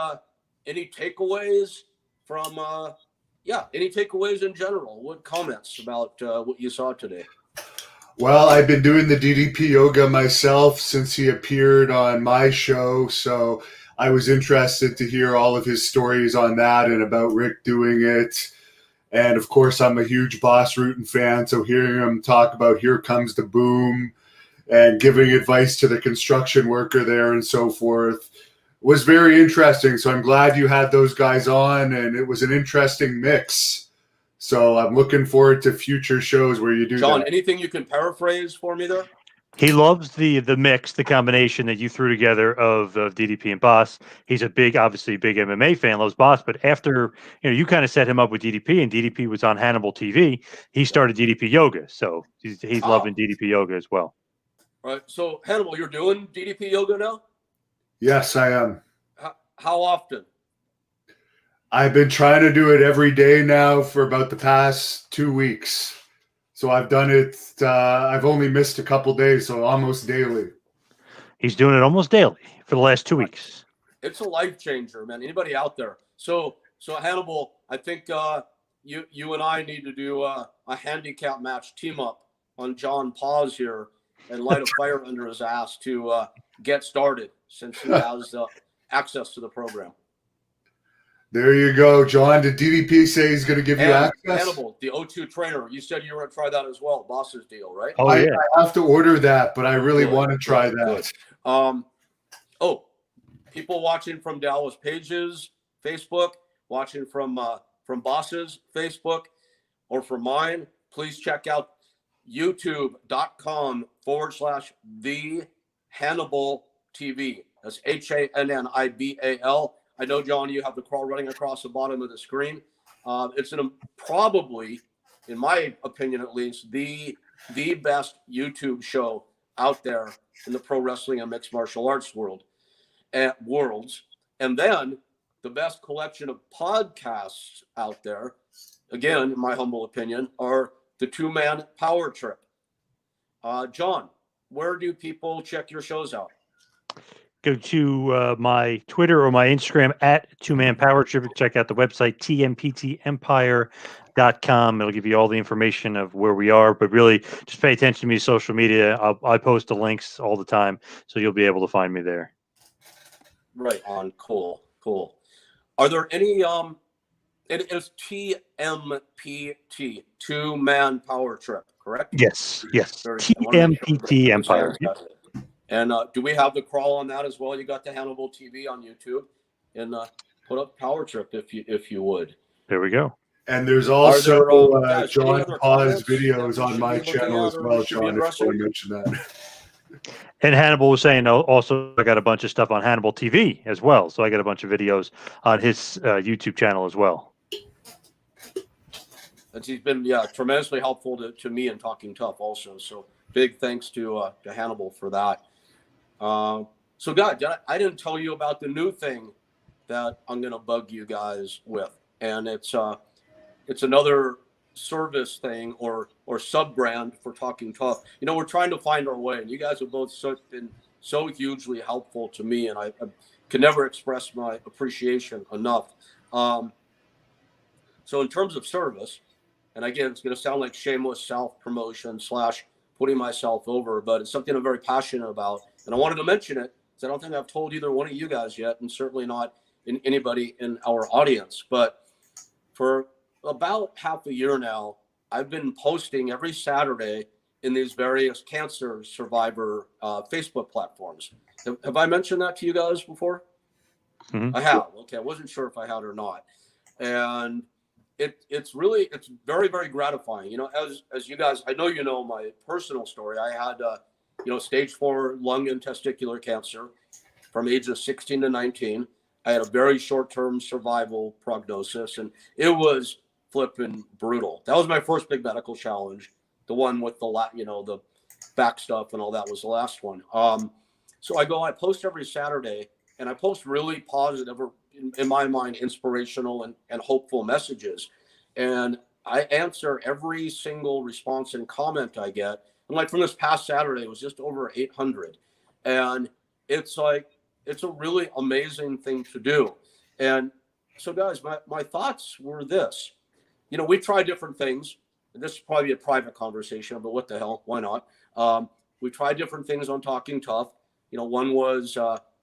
[SPEAKER 1] takeaways from any takeaways in general? What comments about what you saw today?
[SPEAKER 5] Well, I've been doing the DDP yoga myself since he appeared on my show, so I was interested to hear all of his stories on that and about Rick doing it. And of course, I'm a huge Boss Rutan fan, so hearing him talk about Here Comes the Boom and giving advice to the construction worker there and so forth was very interesting. So I'm glad you had those guys on, and it was an interesting mix. So I'm looking forward to future shows where you do
[SPEAKER 1] John,
[SPEAKER 5] that.
[SPEAKER 1] anything you can paraphrase for me there?
[SPEAKER 4] He loves the mix, the combination that you threw together of DDP and Boss. He's obviously big MMA fan, loves Boss. But after you kind of set him up with DDP, and DDP was on Hannibal TV, he started DDP Yoga. So he's loving DDP Yoga as well.
[SPEAKER 1] All right. So Hannibal, you're doing DDP Yoga now?
[SPEAKER 5] Yes, I am.
[SPEAKER 1] How often?
[SPEAKER 5] I've been trying to do it every day now for about the past 2 weeks. So I've done it. I've only missed a couple days, so almost daily.
[SPEAKER 4] He's doing it almost daily for the last 2 weeks.
[SPEAKER 1] It's a life changer, man. Anybody out there? So Hannibal, I think you and I need to do a handicap match team up on John Paz here and light a fire under his ass to get started, since he has access to the program.
[SPEAKER 5] There you go, John. Did DDP say he's going to give you access?
[SPEAKER 1] Hannibal, the O2 trainer. You said you were going to try that as well. Boss's deal, right?
[SPEAKER 4] Oh, yeah.
[SPEAKER 5] I have to order that, but I really want to try that.
[SPEAKER 1] People watching from Dallas Page's Facebook, watching from Boss's Facebook, or from mine, please check out youtube.com/the Hannibal TV. That's HANNIBAL. I know, John, you have the crawl running across the bottom of the screen. It's probably, in my opinion at least, the best YouTube show out there in the pro wrestling and mixed martial arts worlds. And then the best collection of podcasts out there, again, in my humble opinion, are the Two-Man Power Trip. John, where do people check your shows out?
[SPEAKER 4] Go to my Twitter or my Instagram at Two-Man Power Trip. Check out the website, tmptempire.com. It'll give you all the information of where we are, but really just pay attention to me social media. I post the links all the time, so you'll be able to find me there.
[SPEAKER 1] Right on. Cool. Are there any it is TMPT, Two-Man Power Trip, correct?
[SPEAKER 4] Yes. TMPT Empire.
[SPEAKER 1] And do we have the crawl on that as well? You got the Hannibal TV on YouTube, and put up Power Trip if you would.
[SPEAKER 4] There we go.
[SPEAKER 5] And there's also
[SPEAKER 1] John
[SPEAKER 5] Paz videos on my channel as well, John, if you want to mention that.
[SPEAKER 4] And Hannibal was saying also I got a bunch of stuff on Hannibal TV as well. So I got a bunch of videos on his YouTube channel as well.
[SPEAKER 1] And he's been tremendously helpful to me in Talking Tough also. So big thanks to Hannibal for that. So guys, I didn't tell you about the new thing that I'm going to bug you guys with. And it's another service thing or sub-brand for Talking Tough. You know, we're trying to find our way, and you guys have both been so hugely helpful to me, and I can never express my appreciation enough. So in terms of service, and again, it's going to sound like shameless self-promotion / putting myself over, but it's something I'm very passionate about, and I wanted to mention it because I don't think I've told either one of you guys yet, and certainly not anybody in our audience. But for about half a year now, I've been posting every Saturday in these various cancer survivor Facebook platforms. Have I mentioned that to you guys before? Mm-hmm. I have. Okay, I wasn't sure if I had or not. And it's very, very gratifying. You know, as you guys, I know you know my personal story. I had stage 4 lung and testicular cancer from ages 16 to 19. I had a very short-term survival prognosis, and it was flipping brutal. That was my first big medical challenge. The one with the back stuff and all that was the last one. So I post every Saturday, and I post really positive, or in my mind, inspirational and hopeful messages. And I answer every single response and comment I get. And like from this past Saturday, it was just over 800. And it's a really amazing thing to do. And so guys, my thoughts were this. You know, we try different things. This is probably a private conversation, but what the hell? Why not? We tried different things on Talking Tough. You know, one was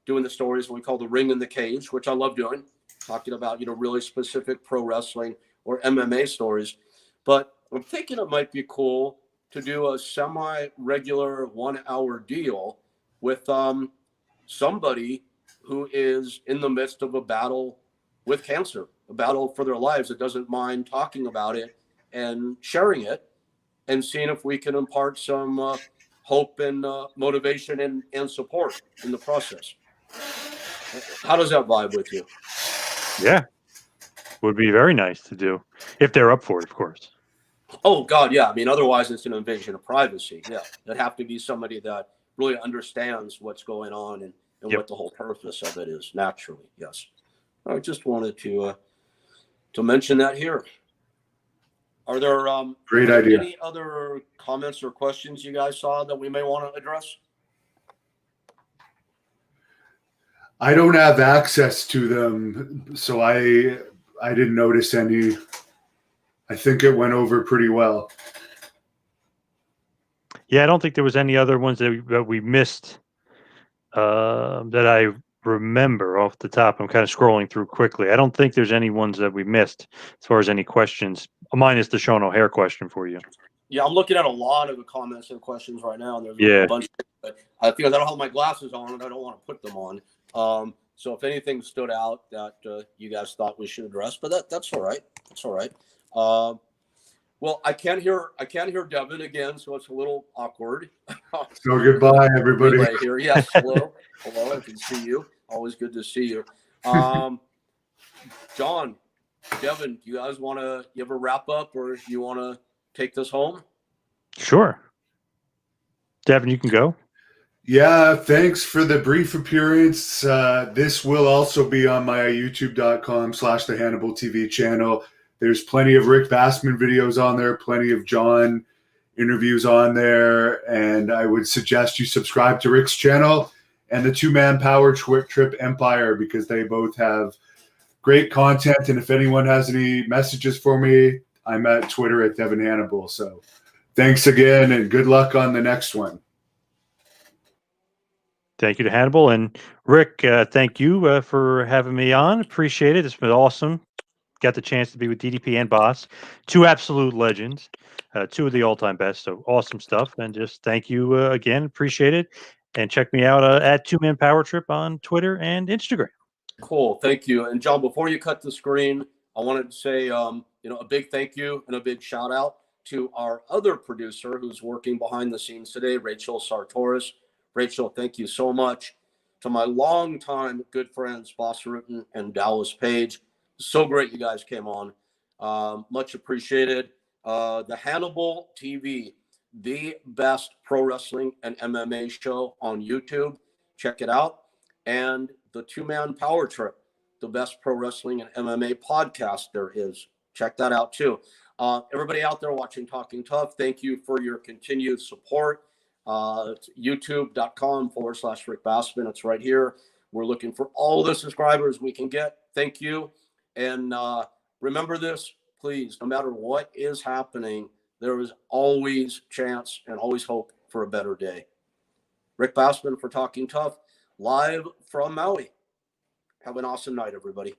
[SPEAKER 1] doing the stories we call the Ring in the Cage, which I love doing, talking about, really specific pro wrestling or MMA stories. But I'm thinking it might be cool to do a semi-regular 1-hour deal with somebody who is in the midst of a battle with cancer, a battle for their lives, that doesn't mind talking about it and sharing it, and seeing if we can impart some hope and motivation and support in the process. How does that vibe with you?
[SPEAKER 4] Yeah, would be very nice to do if they're up for it, of course.
[SPEAKER 1] Oh God, yeah. I mean, otherwise it's an invasion of privacy. Yeah, it'd have to be somebody that really understands what's going on and what the whole purpose of it is. Naturally, yes. I just wanted to to mention that here. Are there
[SPEAKER 5] Great
[SPEAKER 1] are there
[SPEAKER 5] idea.
[SPEAKER 1] any other comments or questions you guys saw that we may want to address?
[SPEAKER 5] I don't have access to them, so I didn't notice any. I think it went over pretty well.
[SPEAKER 4] Yeah, I don't think there was any other ones that we missed that I remember off the top. I'm kind of scrolling through quickly. I don't think there's any ones that we missed as far as any questions. Minus the Sean O'Hare question for you.
[SPEAKER 1] Yeah, I'm looking at a lot of the comments and questions right now, and there's
[SPEAKER 4] Yeah.
[SPEAKER 1] a bunch. But I think I don't have my glasses on, and I don't want to put them on. So if anything stood out that you guys thought we should address, but that's all right. That's all right. Well, I can't hear Devin again, so it's a little awkward.
[SPEAKER 5] So goodbye, everybody.
[SPEAKER 1] Relay here. Yes, hello, hello. I can see you. Always good to see you. John, Devin, do you guys want to give a wrap up, or you want to take this home?
[SPEAKER 4] Sure. Devin, you can go.
[SPEAKER 5] Yeah, thanks for the brief appearance. This will also be on my youtube.com/the Hannibal TV channel. There's plenty of Rick Bassman videos on there, plenty of John interviews on there, and I would suggest you subscribe to Rick's channel and the two-man power trip Empire, because they both have great content. And if anyone has any messages for me, I'm at Twitter at Devin Hannibal. So thanks again, and good luck on the next one.
[SPEAKER 4] Thank you to Hannibal. And Rick, thank you for having me on. Appreciate it. It's been awesome. Got the chance to be with DDP and Boss, two absolute legends, two of the all-time best. So awesome stuff. And just thank you again. Appreciate it. And check me out at Two Man Power Trip on Twitter and Instagram.
[SPEAKER 1] Cool. Thank you. And John, before you cut the screen, I wanted to say, a big thank you and a big shout out to our other producer who's working behind the scenes today, Rachel Sartoris. Rachel, thank you so much. To my longtime good friends, Boss Rutan and Dallas Page. So great you guys came on. Much appreciated. The Hannibal TV, the best pro wrestling and MMA show on YouTube. Check it out. And the Two Man Power Trip, the best pro wrestling and MMA podcast there is. Check that out too. Everybody out there watching Talking Tough, thank you for your continued support. It's youtube.com/Rick Bassman. It's right here. We're looking for all the subscribers we can get. Thank you. And remember this, please, no matter what is happening, there is always chance and always hope for a better day. Rick Bassman for Talking Tough, live from Maui. Have an awesome night, everybody.